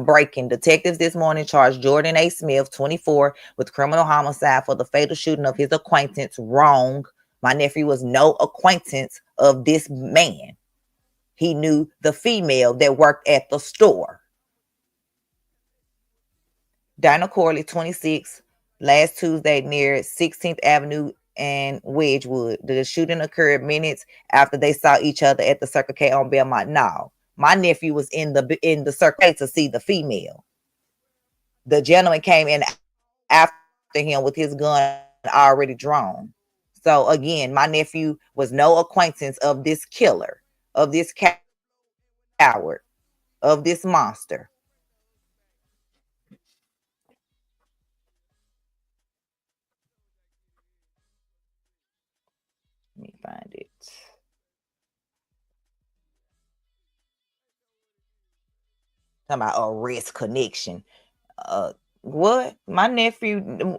Breaking. Detectives this morning charged Jordan A. Smith, 24, with criminal homicide for the fatal shooting of his acquaintance. Wrong. My nephew was no acquaintance of this man. He knew the female that worked at the store. Dinah Corley, 26, last Tuesday near 16th Avenue and Wedgwood. The shooting occurred minutes after they saw each other at the Circle K on Belmont. No, my nephew was in the Circle K to see the female. The gentleman came in after him with his gun already drawn. So again, my nephew was no acquaintance of this killer, of this coward, of this monster. Let me find it. Talking about arrest connection. What? My nephew.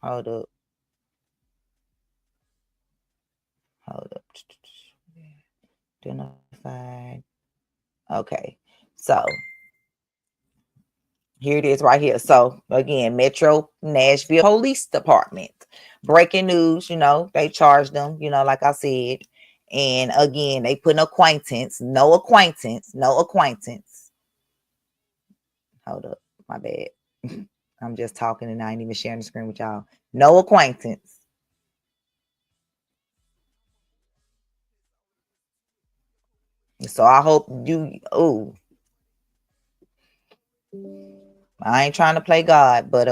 Hold up. Hold up. Identified. Okay. So here it is right here. So again, Metro Nashville Police Department. Breaking news, they charged them, like I said. And again, they put no acquaintance. Hold up. My bad. I'm just talking and I ain't even sharing the screen with y'all. No acquaintance. So I hope I ain't trying to play God, but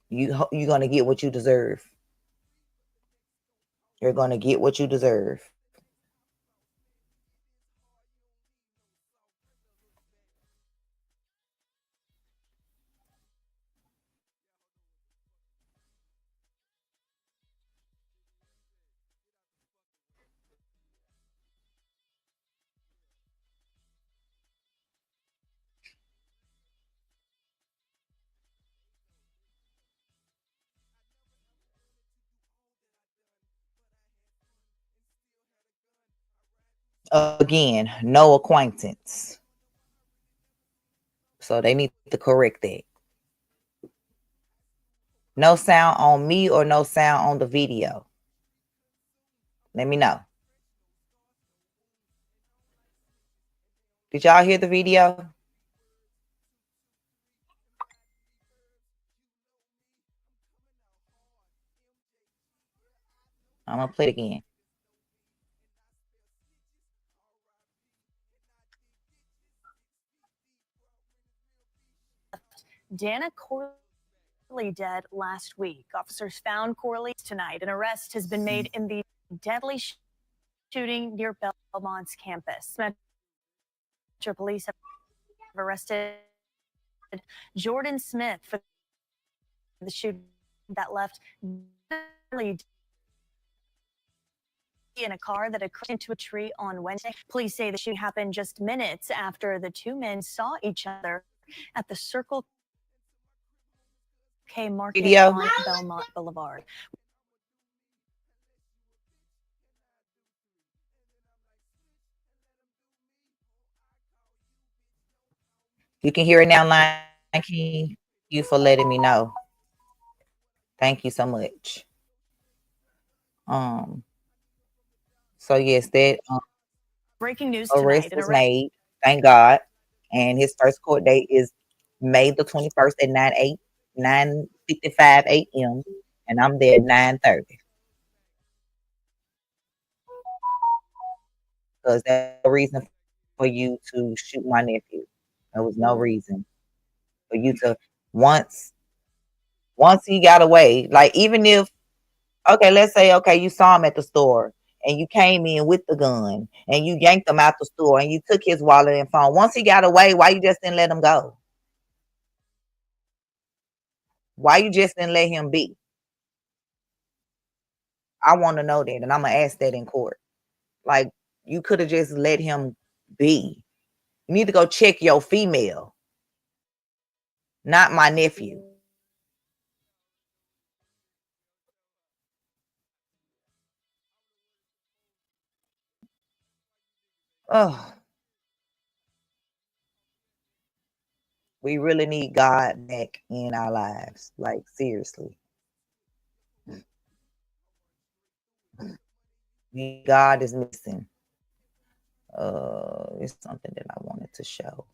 you're gonna get what you deserve. You're gonna get what you deserve. Again, no acquaintance. So they need to correct that. No sound on me or no sound on the video. Let me know. Did y'all hear the video? I'm gonna play it again. Dana Corley dead last week. Officers found Corley tonight. An arrest has been made in the deadly shooting near Belmont's campus. Metro Police have arrested Jordan Smith for the shooting that left in a car that had crashed into a tree on Wednesday. Police say the shooting happened just minutes after the two men saw each other at the Circle K Market on Belmont Boulevard. You can hear it now, Thank you for letting me know. Thank you so much. So yes, that breaking news arrest tonight. was made. Thank God. And his first court date is May the 21st at 9:55 a.m. And I'm there at 9:30. Because there's no reason for you to shoot my nephew. There was no reason for you to once he got away. Like even if okay, let's say okay, you saw him at the store and you came in with the gun and you yanked him out the store and you took his wallet and phone. Once he got away, why you just didn't let him go? Why you just didn't let him be? I want to know that, and I'm gonna ask that in court. Like you could have just let him be. You need to go check your female, not my nephew. Oh, we really need God back in our lives. Like seriously, God is missing. It's something that I wanted to show.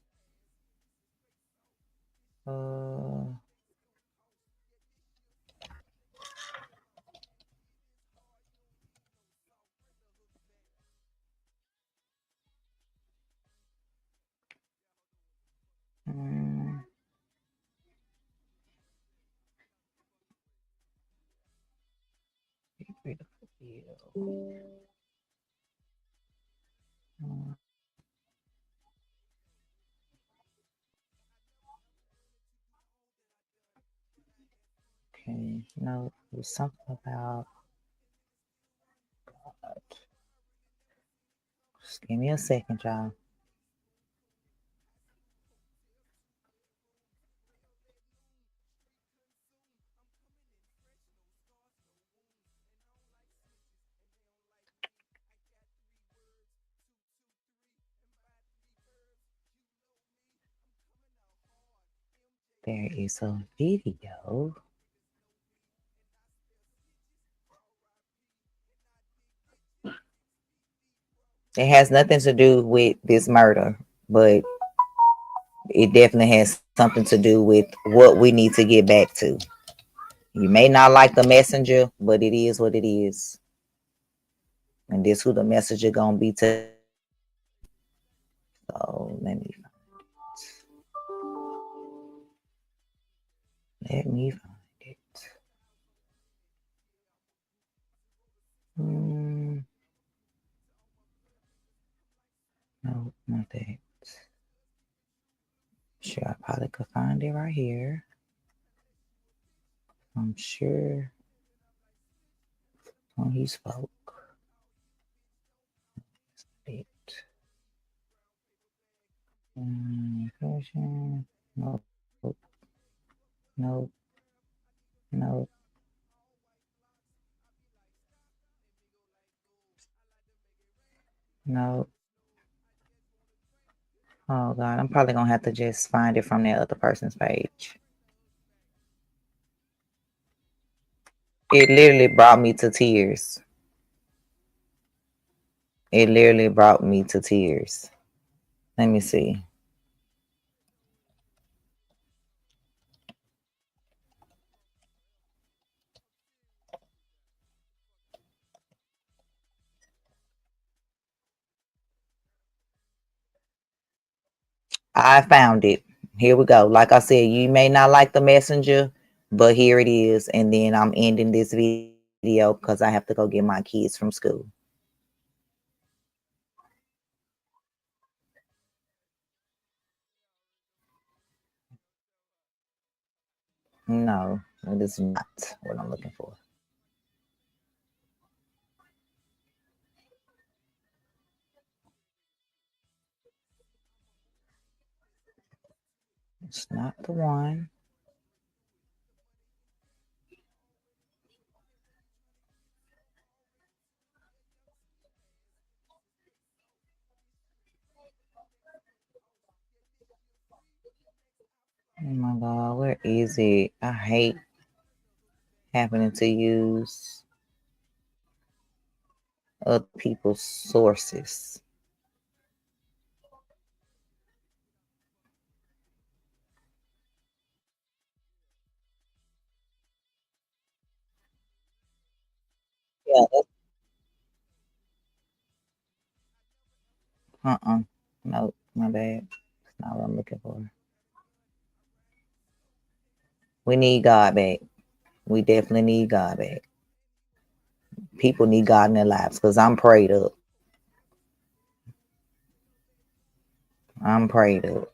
mm, beautiful you. Mm, okay, no, there's something about. Just give me a second, y'all. There is a video. It has nothing to do with this murder, but it definitely has something to do with what we need to get back to. You may not like the messenger, but it is what it is. And this who the messenger gonna be today. So let me find it. Mm, no, not that. Sure, I probably could find it right here. I'm sure when he spoke. It. Question. Nope. Nope. Nope. Nope. Oh God, I'm probably gonna have to just find it from that other person's page. It literally brought me to tears. It literally brought me to tears. Let me see. I found it. Here we go. Like I said, you may not like the messenger, but here it is. And then I'm ending this video because I have to go get my kids from school. No, it is not what I'm looking for. It's not the one. Oh my God, where is it? I hate having to use other people's sources. Yeah. Nope, my bad. That's not what I'm looking for. We need God back. We definitely need God back. People need God in their lives because I'm prayed up. I'm prayed up.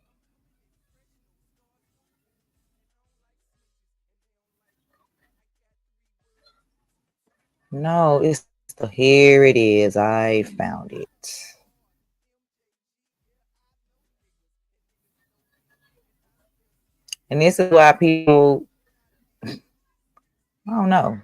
No, it's here it is. I found it. And this is why people, I don't know.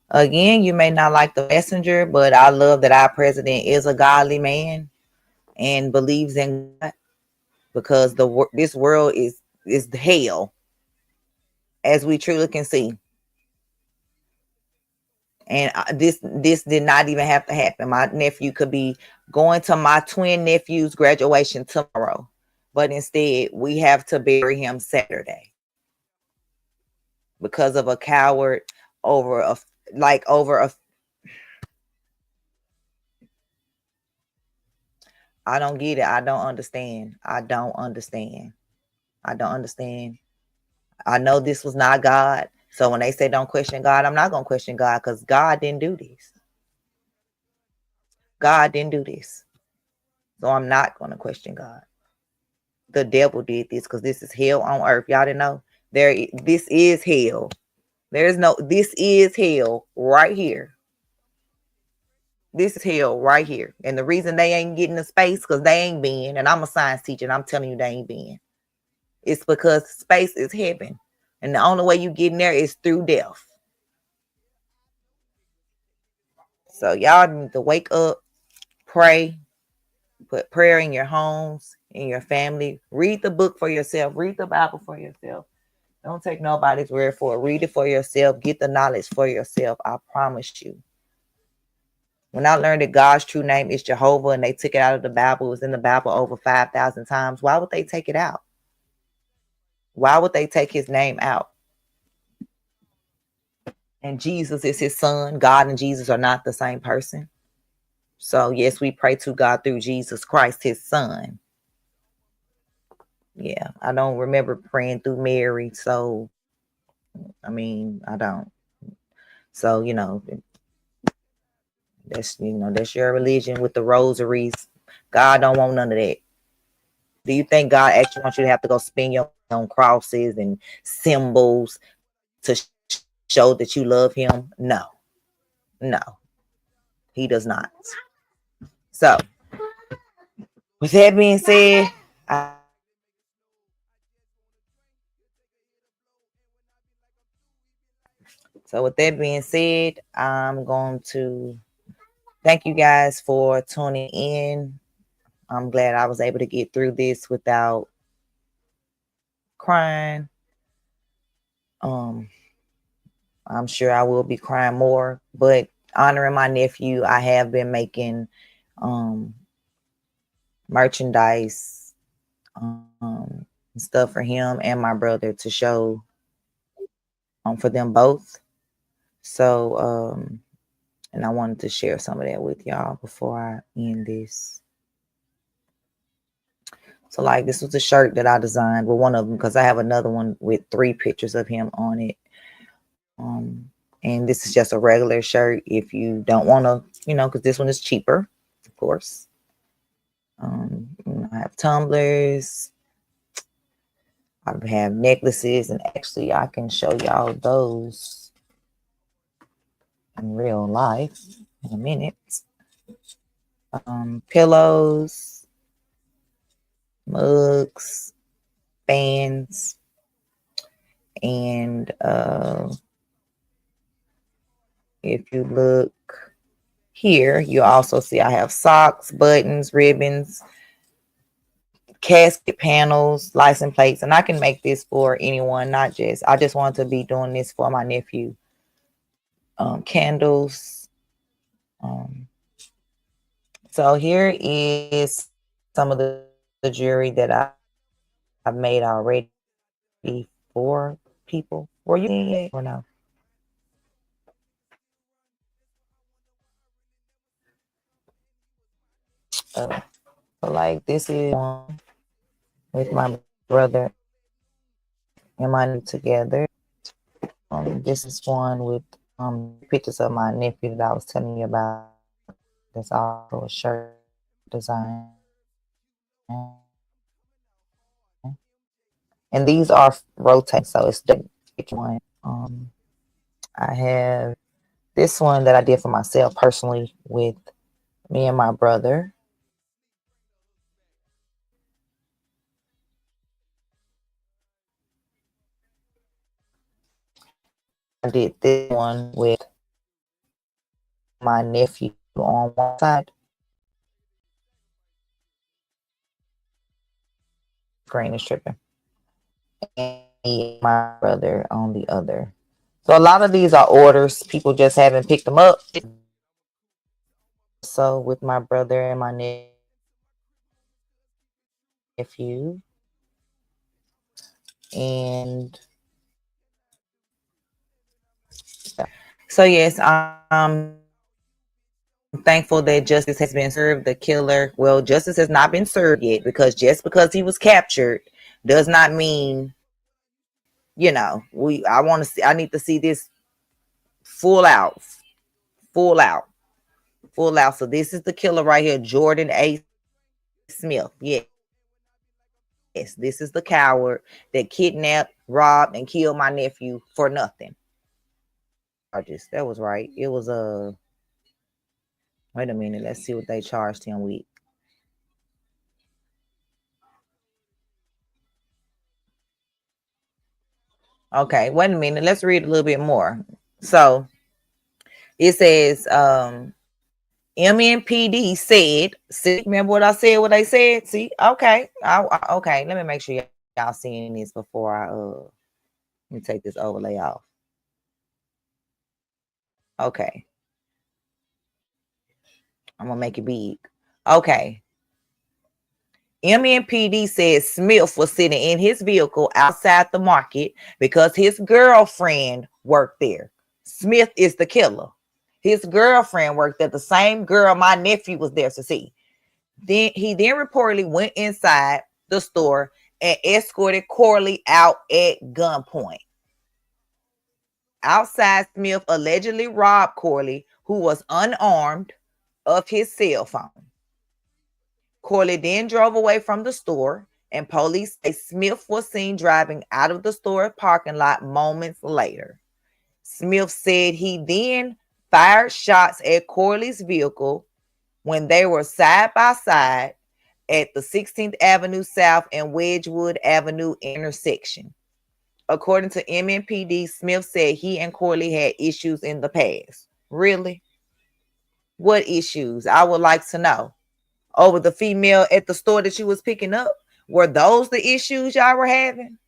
Again, you may not like the messenger, but I love that our president is a godly man and believes in God, because this world is hell, as we truly can see. And this did not even have to happen. My nephew could be going to my twin nephew's graduation tomorrow, but instead we have to bury him Saturday because of a coward over a over a. I don't get it. I don't understand. I don't understand. I don't understand. I know this was not God. So when they say don't question God, I'm not going to question God, because God didn't do this. God didn't do this. So I'm not going to question God. The devil did this, because this is hell on earth. Y'all didn't know? This is hell. This is hell right here. This is hell right here. And the reason they ain't getting the space, because they ain't been, and I'm a science teacher, and I'm telling you they ain't been. It's because space is heaven. And the only way you get in there is through death. So y'all need to wake up, pray, put prayer in your homes, in your family. Read the book for yourself. Read the Bible for yourself. Don't take nobody's word for it. Read it for yourself. Get the knowledge for yourself. I promise you. When I learned that God's true name is Jehovah, and they took it out of the Bible, it was in the Bible over 5,000 times. Why would they take it out? Why would they take his name out? And Jesus is his son. God and Jesus are not the same person. So yes, we pray to God through Jesus Christ, his son. Yeah, I don't remember praying through Mary. So, I mean, I don't. So, that's your religion with the rosaries. God don't want none of that. Do you think God actually wants you to have to go spin your own crosses and symbols to show that you love him? No, he does not. So, with that being said, I'm going to thank you guys for tuning in. I'm glad I was able to get through this without crying. I'm sure I will be crying more, but honoring my nephew, I have been making merchandise stuff for him and my brother to show for them both. So and I wanted to share some of that with y'all before I end this. So like, this was a shirt that I designed, well, one of them, because I have another one with 3 pictures of him on it. And this is just a regular shirt if you don't want to, because this one is cheaper, of course. I have tumblers. I have necklaces, and actually I can show y'all those in real life in a minute. Pillows, mugs, fans, and if you look here, you also see I have socks, buttons, ribbons, casket panels, license plates, and I can make this for anyone, not just, I just want to be doing this for my nephew. Candles. So here is some of the jewelry that I've made already for people. Were you seeing it or no? So like, this is one with my brother and my new together. This is one with pictures of my nephew that I was telling you about. There's also a shirt design. And these are rotating, so it's the one. I have this one that I did for myself personally with me and my brother. I did this one with my nephew on one side. Screen is tripping. And my brother on the other. So a lot of these are orders. People just haven't picked them up. So with my brother and my nephew. And so yes, I'm thankful that justice has been served. The killer, well, justice has not been served yet, because just because he was captured does not mean, I need to see this full out, full out, full out. So this is the killer right here, Jordan A. Smith. Yes, this is the coward that kidnapped, robbed, and killed my nephew for nothing. That was right. It was wait a minute, let's see what they charged him with. Okay, wait a minute. Let's read a little bit more. So it says, MNPD said, see, remember what I said, what they said? See, okay. Okay, let me make sure y'all seeing this before let me take this overlay off. Okay. I'm gonna make it big. Okay. MNPD said Smith was sitting in his vehicle outside the market because his girlfriend worked there. Smith is the killer. His girlfriend worked there, the same girl my nephew was there to see. Then he reportedly went inside the store and escorted Corley out at gunpoint. Outside, Smith allegedly robbed Corley, who was unarmed, of his cell phone. Corley then drove away from the store, and police say Smith was seen driving out of the store parking lot moments later. Smith said he then fired shots at Corley's vehicle when they were side by side at the 16th Avenue South and Wedgwood Avenue intersection. According to MNPD, Smith said he and Corley had issues in the past. Really? What issues? I would like to know. Over the female at the store that you was picking up? Were those the issues y'all were having?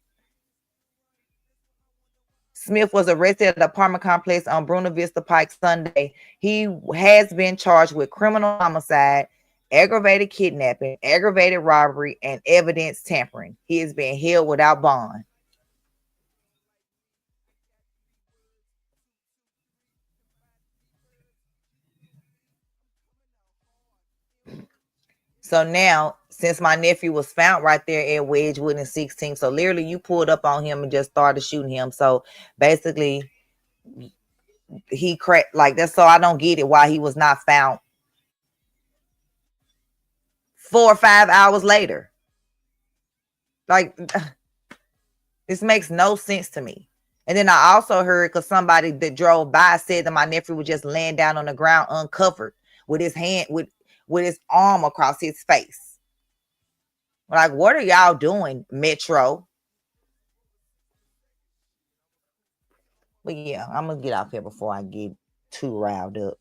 Smith was arrested at an apartment complex on Bruno Vista Pike Sunday. He has been charged with criminal homicide, aggravated kidnapping, aggravated robbery, and evidence tampering. He is being held without bond. So now, since my nephew was found right there at Wedgwood and 16, so literally you pulled up on him and just started shooting him. So basically, he cracked like that. So I don't get it why he was not found 4 or 5 hours later. Like, this makes no sense to me. And then I also heard, because somebody that drove by said that my nephew was just laying down on the ground uncovered with his hand, with his arm across his face. Like, what are y'all doing, Metro? But yeah, I'm gonna get off here before I get too riled up.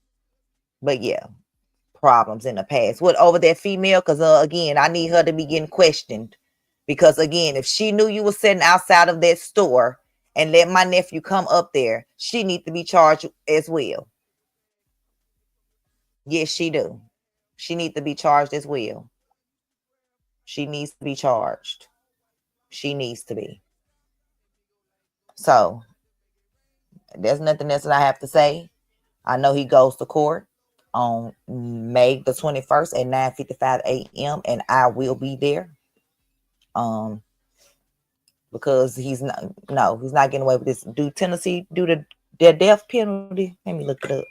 But yeah, problems in the past. What, over that female? Because again, I need her to be getting questioned. Because again, if she knew you were sitting outside of that store and let my nephew come up there, she needs to be charged as well. Yes, she do. She needs to be charged as well. She needs to be charged. She needs to be. So there's nothing else that I have to say. I know he goes to court on May the 21st at 9:55 a.m. and I will be there. Because he's not getting away with this. Do Tennessee do the death penalty? Let me look it up.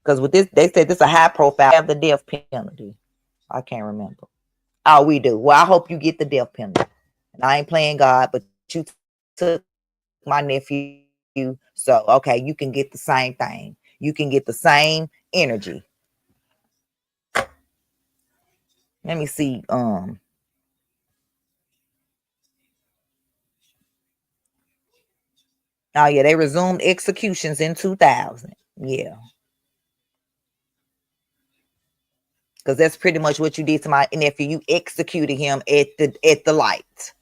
Because with this, they said this is a high profile of the death penalty. I can't remember. Oh, we do. Well, I hope you get the death penalty. And I ain't playing God, but you took my nephew. So, okay, you can get the same thing. You can get the same energy. Let me see. Oh yeah, they resumed executions in 2000. Yeah, because that's pretty much what you did to my nephew. You executed him at the light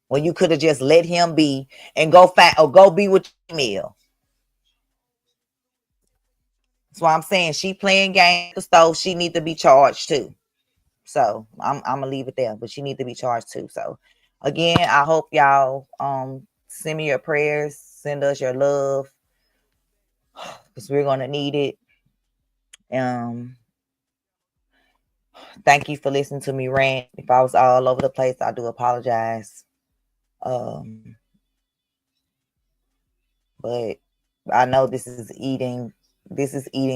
when you could have just let him be and go go be with your meal. That's why I'm saying she playing games at the stove. She need to be charged too. So I'm gonna leave it there, but she need to be charged too. So again, I hope y'all send me your prayers, send us your love, because we're gonna need it. Um, thank you for listening to me rant. If I was all over the place, I do apologize. But I know this is eating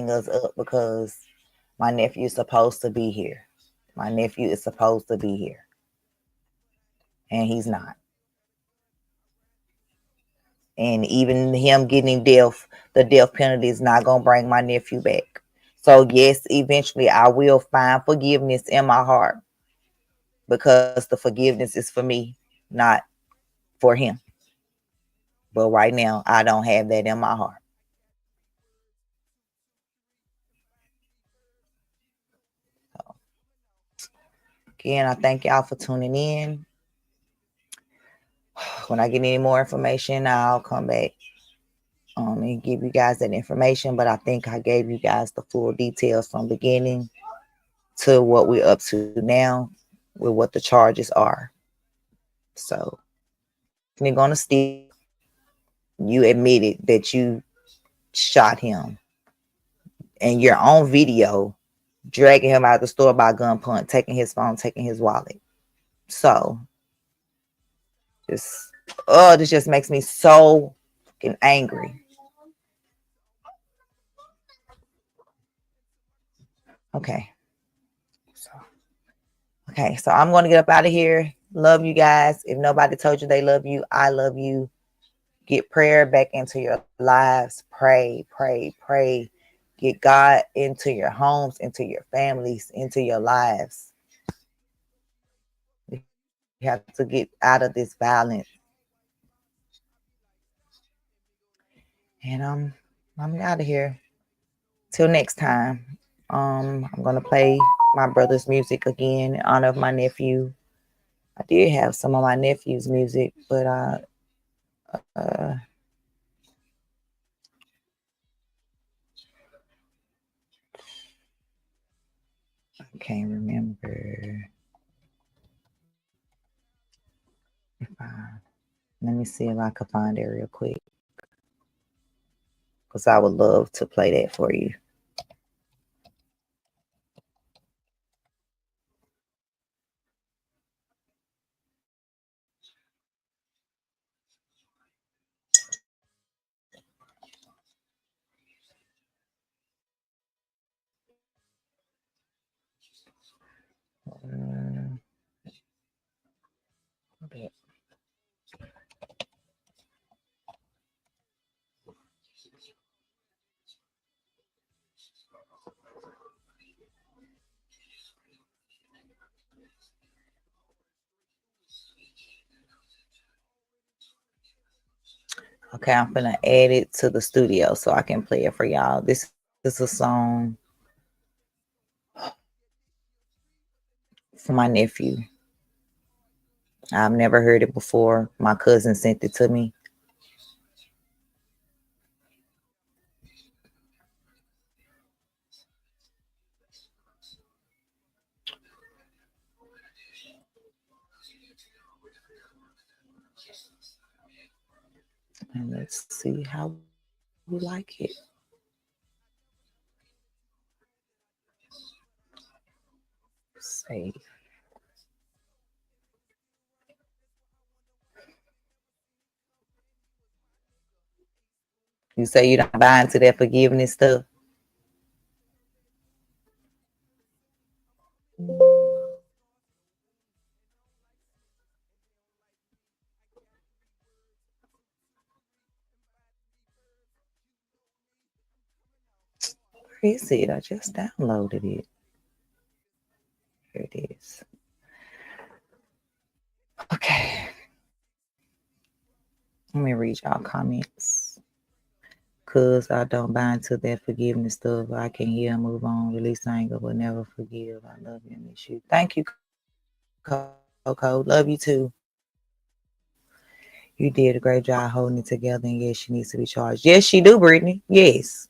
us up because my nephew is supposed to be here. My nephew is supposed to be here, and he's not. And even him getting the death penalty is not going to bring my nephew back. So yes, eventually I will find forgiveness in my heart, because the forgiveness is for me, not for him. But right now, I don't have that in my heart. So, again, I thank y'all for tuning in. When I get any more information, I'll come back and give you guys that information. But I think I gave you guys the full details from beginning to what we're up to now with what the charges are. So you're gonna stick. You admitted that you shot him, and your own video dragging him out of the store by gunpoint, taking his phone, taking his wallet. So this this just makes me so fucking angry. Okay. So I'm gonna get up out of here. Love you guys. If nobody told you they love you, I love you. Get prayer back into your lives. Pray, pray, pray. Get God into your homes, into your families, into your lives. You have to get out of this violence. And I'm out of here. Till next time. I'm gonna play my brother's music again in honor of my nephew. I did have some of my nephew's music, but I can't remember. Let me see if I can find it real quick, because I would love to play that for you. Okay. Okay, I'm gonna add it to the studio so I can play it for y'all. This is a song for my nephew. I've never heard it before. My cousin sent it to me. And let's see how we like it. Save. You say you don't buy into that forgiveness stuff. Where is it? I just downloaded it. Here it is. Okay. Let me read y'all comments. Cause I don't buy into that forgiveness stuff. I can hear and move on. Release anger, but never forgive. I love you and miss you. Thank you, Coco. Love you too. You did a great job holding it together, and yes, she needs to be charged. Yes, she do, Brittany. Yes.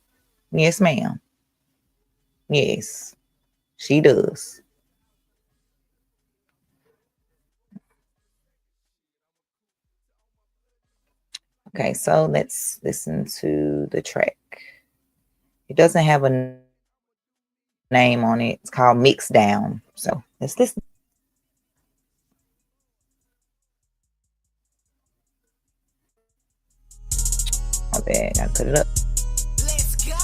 Yes, ma'am. Yes, she does. Okay, so let's listen to the track. It doesn't have a name on it. It's called Mix Down. So let's listen. Oh, bad. I put it up. Let's go.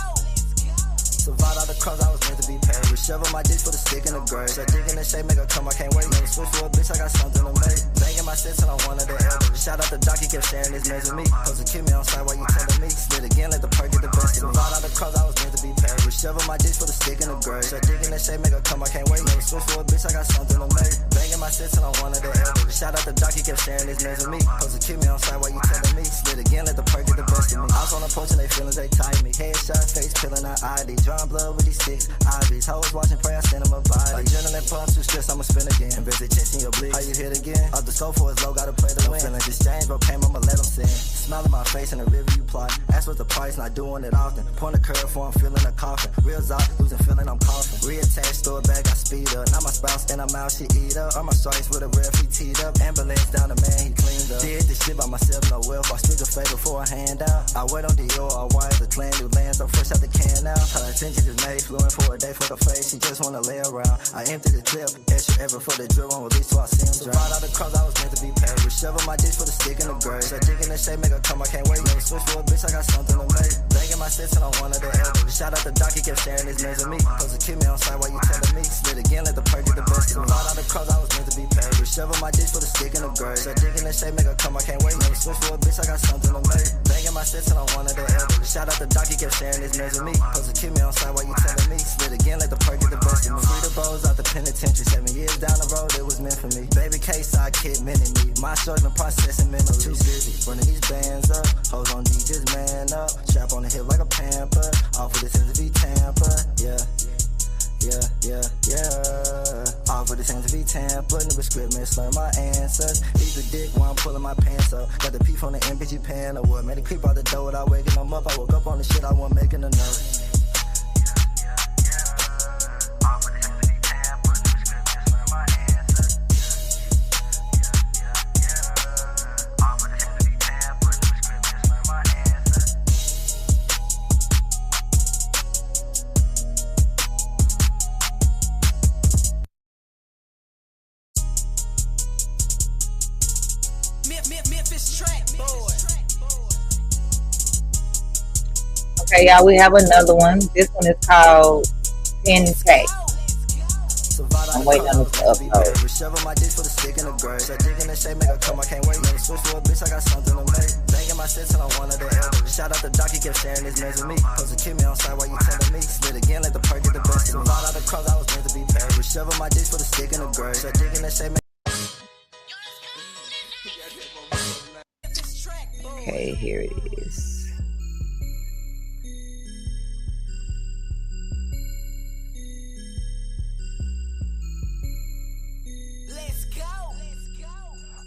Survived all the crumbs I was meant to be paid. Shovel my dish for the stick in the grave. So digging the shape, make her come, I can't wait. Never switch for a bitch, I got something to make. Banging my sets and I'm one of the elders. Shout out the doc, he kept sharing his meds with me. Cause to keep me on side while you telling me. Slid again, let the perk get the best of me. Survived all the crumbs I was meant to be paid. Shovel my dish for the stick in the grave. So digging the shape, make her come, I can't wait. Never switch for a bitch, I got something to make. Banging my sets and I'm one of the elders. Shout out the doc, he kept sharing his meds with me. Cause to keep me on side while you telling me. Slid again, let the perk get the best of me. I was on the porch and they feelings, they tight me. Headshot, face peeling out ID. Drawing blood with these sticks. Ivies, hoes watching, pray I send them a body. Adrenaline pumps, too stressed, I'ma spin again. Visit chasing your bleed. How you hit again? Up the scope for his low, gotta play the win. Feeling exchange, bro, came, I'ma let him sin. Smile in my face in the river you plot. Ask what's the price, not doing it often. Point a curve for I'm feeling a coffin. Reels out, losing feeling, I'm coughing. Reattach, store back, I speed up. Now my spouse and I'm out, she eat up. All my stripes with a ref, he teed up. Ambulance down the man, he cleaned up. Did this shit by myself, no wealth. I speak a favor for a handout. I wait on Dior, I wire the clan, new lands, I'm fresh out the can now. Her attention is made, fluent for a day for the face, she just wanna lay around. I empty the clip, extra ever for the drill, won't release till I see him drown. Survived all the crumbs I was meant to be paid. Shovel my dish for the stick in the grave. So digging the shape, make her come, I can't wait. Never switch for a bitch, I got something to make. Banging my sets and I'm one of the elders. Shout out the doc, he kept sharing his meds with me. Cause to keep me on side while you telling me. Slid again, let the perk get the best of me. Survived all the crumbs I was meant to be paid. Shovel my dish for the stick in the grave. So digging the shape, make her come, I can't wait. Never switch for a bitch, I got something to make. Banging my sets and I'm one of the elders. Shout out the doc, he kept sharing his meds with me. Cause to keep me on side while you telling me. Slid again, let the perk get the best of me. Free the bows out the penitentiary. 7 years down the road, it was meant for me. Baby K side kid, mini me. My struggling processing mentally. Too busy, running these bands up. Hold on, D, just man up. Strap on the hip like a pamper. Off with the sense to be tamper. Yeah. Off with the sense to be tampered. New script, man, slur my answers. Eat the dick while I'm pulling my pants up. Got the P on the MPG pan or what? Made it creep out the door without waking them up. I woke up on the shit I wasn't making a note. Okay, y'all, we have another one. This one is called 10K. I'm waiting on it to upload. Shovel my dish for the stick in the grave. So digging the shape, make her come, I can't wait. Never switch for a bitch, I got something to make. Banging my sets and I'm one of the elders. Shout out the doc, he kept sharing his meds with me. Cause to keep me on side while you telling me. Slid again, let the perk get the best of me. Survived all the crumbs I was meant to be paid. Shovel my dish for the stick in the grave. So digging the shape, Okay, here it is.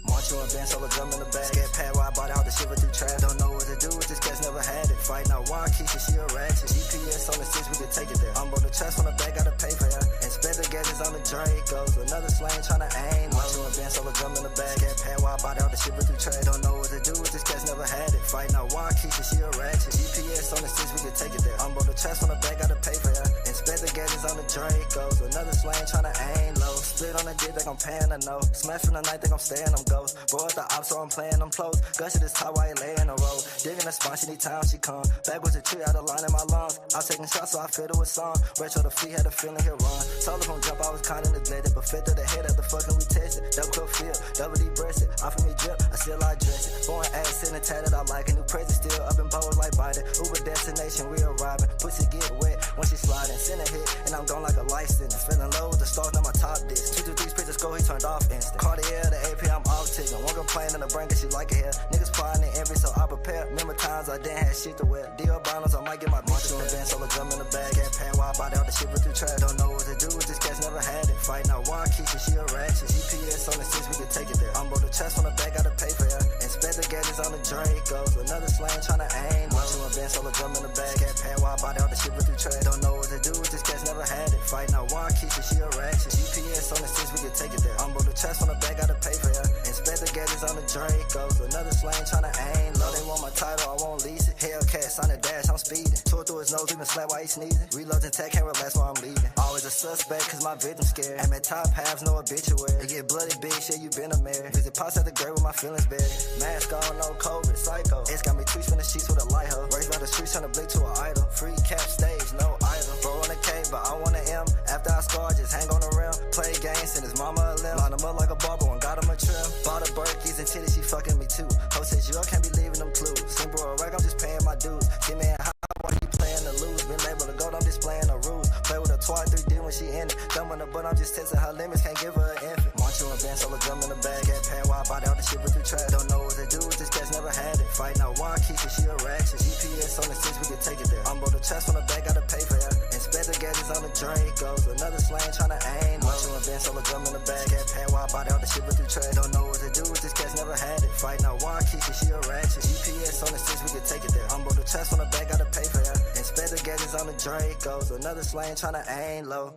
March or advance, solo drum in the back. Scared pad while I bought out the shiver through trash. Don't know what to do with this cats, never had it. Fight now, why Keisha, she a ratchet. GPS on the 6, we can take it there. I'm on the chest on the back, gotta pay for that. Inspect the gadgets on the Dracos. Another slang tryna aim. March or advance, solo drum in the back. Scared pad while I bought out the shiver through trash. Don't know what to do with this cats, never had it. Fight now, why Keisha, she a ratchet. GPS on the 6, we can take it there. I'm on the chest on the back, gotta pay for that. Inspect the gadgets on the Dracos. Another slang tryna aim low. Split on the dick, think I'm paying a no. Smash from the night, think I'm staying, I'm ghost. Boy at the op, so I'm playing them close. Gush at this top while you lay in a row. Digging the spot, she need time, she come. Back was a tree out of line in my lungs. I was taking shots, so I filled it with song. Retro the feet, had a feeling here run. Solo from jump, I was kinda neglected. But fit to the head of the fucking we tested. Double cup feel, double D breasted. Off of me drip, I still I dress it. Foreign ass sitting tatted, I like a new present. Still up in bows like Biden. Uber destination, we arriving. Pussy get wet when she sliding. Send a hit, and I'm gone like a license. Feeling low with the stars, now my top disc. 2 to 3 pictures go, he turned off instant. Cartier, the AP, I'm off ticket. One gon' plane in the brain, cause she like it here. Niggas plotting and envy, so I prepare. Remember times I didn't have shit to wear. Deal bottles, I might get my bitch in the band, solo drum in the bag. Can't pan while I body out the shit with the trash. Don't know what to do with this cats, never had it. Fighting out one Keisha, she a ratchet. GPS on the 6, we can take it there. I'm both the chest on the back, gotta pay for it. Inspect the gadgets on the Dracos. Another slang tryna aim. Watching my band, solo drum in the bag. Can't pan while I body out the shit with the trash. Don't know what to do with this cats, never had it. Fighting out one Keisha, she a ratchet. GPS on the 6, we can take it there. I'm both the chest on the back, gotta pay for it. Inspect the gadgets on the Dracos. Another slang tryna aim. Low, they want my title, I won't lease it. Hellcat, on the dash, I'm speeding. Tore through his nose, even slap while he sneezing. Reloading tech, can't relax while I'm leaving. Always a suspect, cause my victim scared. I'm at top halves, no obituary. It get bloody, big shit, you been a mayor. Visit pops at the grave with my feelings buried. Mask on, no COVID, psycho. It's got me tweets from the sheets with a light hoe. Raised by the streets, turn the blick to an idol. Free cap stage, no idol. Bro on a K, but I want an M. After I scar, just hang on the rim. Play games, send his mama a limb. Line him up like a barber and got him a trim. Bought a Berkeys and titties, she fucking me too. Ho said you can't be leaving them clues. Simple or rack, I'm just paying my dues. See me in high, why you playing to lose? Been able to go, I'm displaying the rules. Play with a twat 3D when she in it. Dumb on the butt, I'm just testing her limits, can't give her an infant. March you in band, solo drum in the bag. Can't pan while I body out the shit with the trash. Don't know what to do with this cats, never had it. Fighting out one Keisha, she a ratchet. GPS on the 6, we can take it there. I'm both the chest on the back, gotta pay for it. Inspect the gadgets on the Dracos. Another slang tryna aim. March you in band, solo drum in the bag. Can't pan while I body out the shit with the trash. Don't know what to do with this cats, never had it. Fighting out one Keisha, she a ratchet. GPS on the 6, we can take it there. I'm both the chest on the back, gotta pay for it. Inspect the gadgets on the Dracos. Another slang tryna aim low.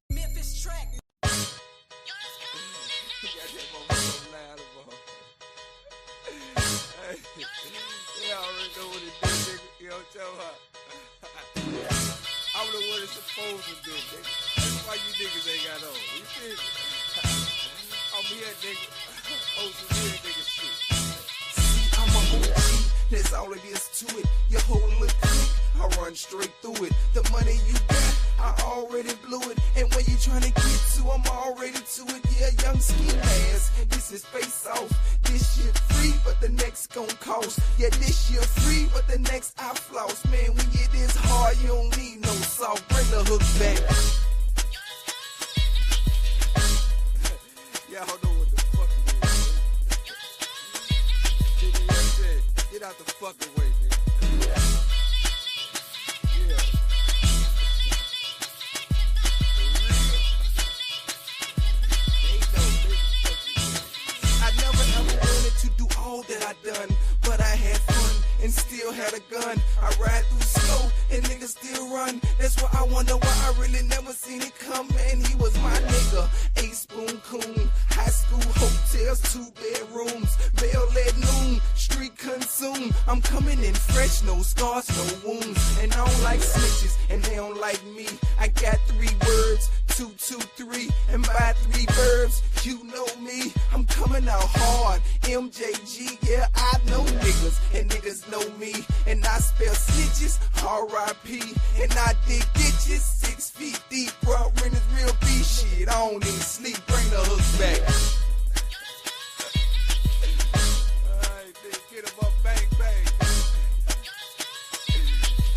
Memphis track. You already know what it do, nigga. You know what I'm talking about? I'm the one that's supposed to do, nigga. That's why you niggas ain't got on. You feel me? I'm here, nigga. Oh, some real nigga shit. See, I'm a OG. That's all it is to it. Your whole little clique, I run straight through it. The money you got, I already blew it. And when you tryna get to, I'm already to it. Yeah, young ski ass. This is face off. This shit free, but the next gon' cost. Yeah, this year free, but the next I floss. Man, when you this hard, you don't need no salt. Bring the hook back. Y'all know what the fuck it is. Nigga, you know what I'm saying? Get out the fucking way, nigga. Yeah. I never ever wanted to do all that I done, but I had fun and still had a gun. I ride through slow and niggas still run. That's why I wonder why I really never seen it come. Man, he was my nigga. 8-spoon coon, high school hotels, 2 bedrooms, bail at noon, street consume. I'm coming in fresh, no scars, no wounds, and I don't like snitches, and they don't like me. I got 3 words, 2, 2, 3, and by 3 verbs, you know me. I'm coming out hard, MJG, yeah, I know niggas, and niggas know me, and I spell snitches, R.I.P., and I dig ditches, 6 feet deep, bro, rent is real beef shit, I don't even sleep, bring the hooks back. Alright, get him up, bang, bang.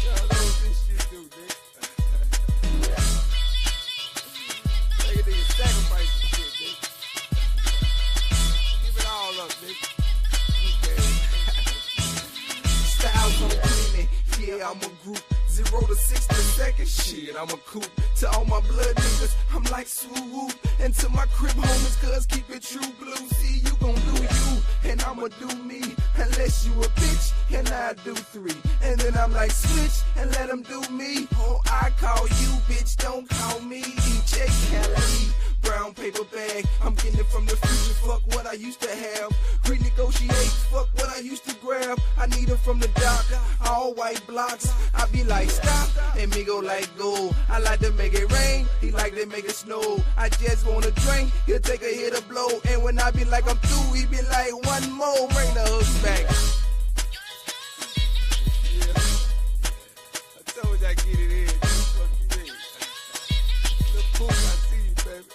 Y'all know what this shit do, nigga. Nigga sacrifice the shit, nigga. Give it all up, nigga. Styles on cleaning, yeah, I'm a group. 0 to 60 seconds, shit, I'm a coupe. To all my blood niggas, I'm like swoop. And to my crib homies, cuz keep it true blue. See, you gon' do you, and I'ma do me. Unless you a bitch, and I do 3. And then I'm like switch, and let them do me. Oh, I call you, bitch, don't call me. DJ Khaled, brown paper bag. I'm getting it from the future, fuck what I used to have. Renegotiate, fuck what I used to grab. I need it from the dock, all white blocks. I be like stop, and me go like go. I like to make it rain, he like to make it snow. I just wanna drink, he'll take a hit or blow. And when I be like I'm through, he be like one more, bring the hooks back. Yeah, I told you I get it in. Fuck you mean? Look, poop, I see you, baby.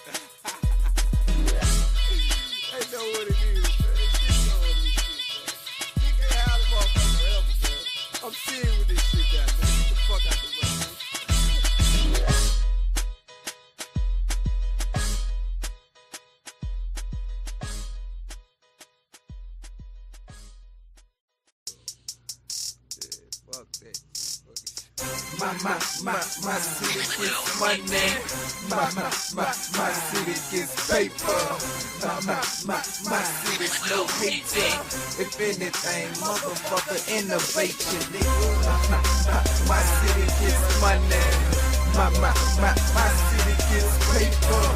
They know what it is, man. They know what it is, man. You can't have the motherfucker forever, man. I'm serious with this shit down, man. Get the fuck out the way, man. My city gets money. My city gets paper. My city's no hating. If anything, motherfucker, innovation, nigga. My city gets money. My city gets paper.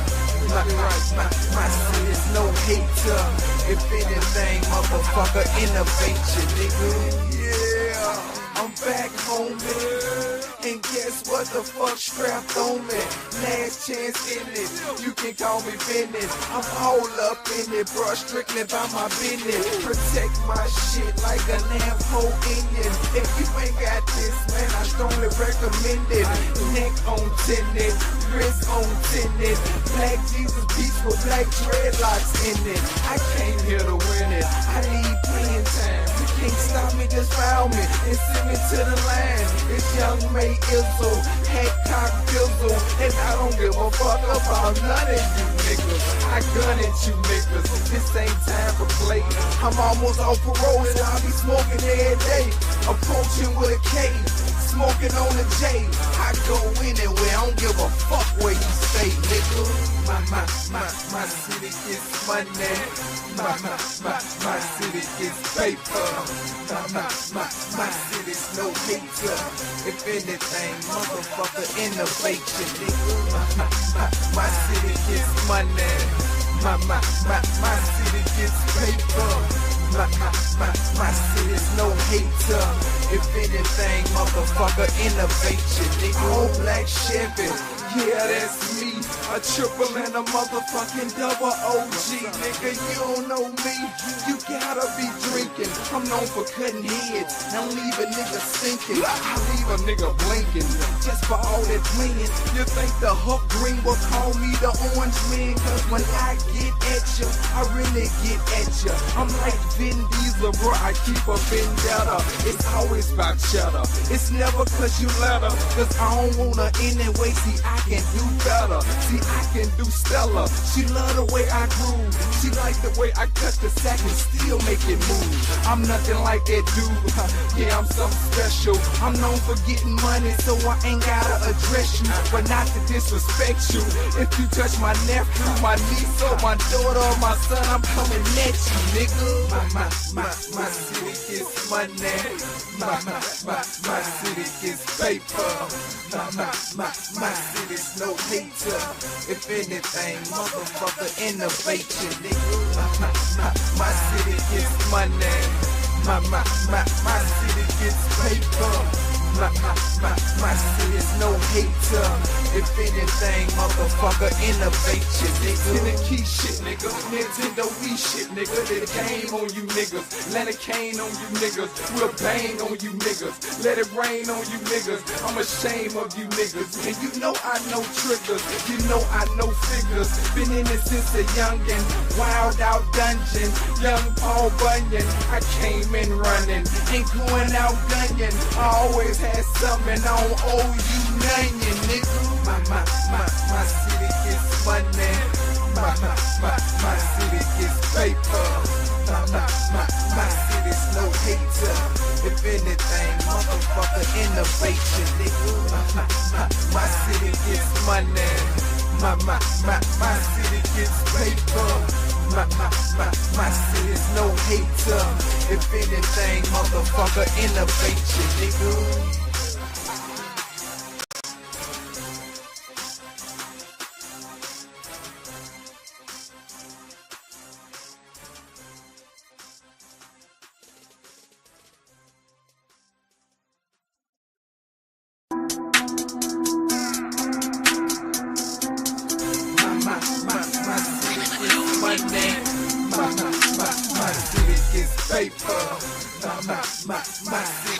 My city's no hater. If anything, motherfucker, innovation, nigga. Yeah, I'm back home, nigga. And guess what the fuck strapped on me? Last chance in it, you can call me business. I'm all up in it, bro, strictly by my business. Protect my shit like a lamb hole Indian. If you ain't got this, man, I strongly recommend it. Neck on tennis, wrist on tennis. Black Jesus beats with black dreadlocks in it. I came here to win it, I need playing time. You can't stop me, just found me and send me to the line. It's young May Izzle, head cock dizzle, and I don't give a fuck about none of you niggas. I gun at you niggas, this ain't time for play. I'm almost off parole and I'll be smoking every day. Approaching with a K, smoking on a J. I go anywhere, I don't give a fuck where you stay, nigga. My city gets money. My city gets paper. My city's no hater. If anything, motherfucker, innovation, nigga. My city gets money. My city gets paper. My city's no hater. If anything, motherfucker, innovation, nigga. Old black Chevy, yeah, that's me. A triple and a motherfucking double OG, nigga. You don't know me, you gotta be drinking. I'm known for cutting heads, and leave a nigga sinking. I leave a nigga blinking, just for all that blinging. You think the Hook Green will call me the Orange Man? Cause when I get at you, I really get at you. I'm like Vin Diesel, bro, I keep a vendetta. It's always about cheddar, it's never cause you let her. Cause I don't wanna anyway, see I can do better. See I can do stellar, she love the way I groove. She like the way I cut the sack and still make it move. I'm nothing like that dude, yeah I'm something special. I'm known for getting money so I ain't gotta address you. But not to disrespect you, if you touch my nephew, my niece or my daughter or my son, I'm coming at you, nigga. My city gets money. My city gets paper. My city's no hater. If anything, motherfucker, innovation, nigga. My city gets money. My city gets paper. My city's no hater. If anything, motherfucker, innovation, nigga. In the key shit, nigga. Nintendo Wii shit, nigga. Let it game on you niggas. Let it cane on you niggas. We'll bang on you niggas. Let it rain on you niggas. I'm ashamed of you niggas. And you know I know triggers. You know I know figures. Been in it since a youngin'. Wild out dungeon. Young Paul Bunyan. I came in running. Ain't going out gunning. I always had something, I don't owe you nothing, nigga. My city gets money. My city gets paper. My city's no hater. If anything, motherfucker, innovation, nigga. My city gets money. My city gets paper. My city's no hater. If anything, motherfucker, innovation, nigga. My city gets paper. My city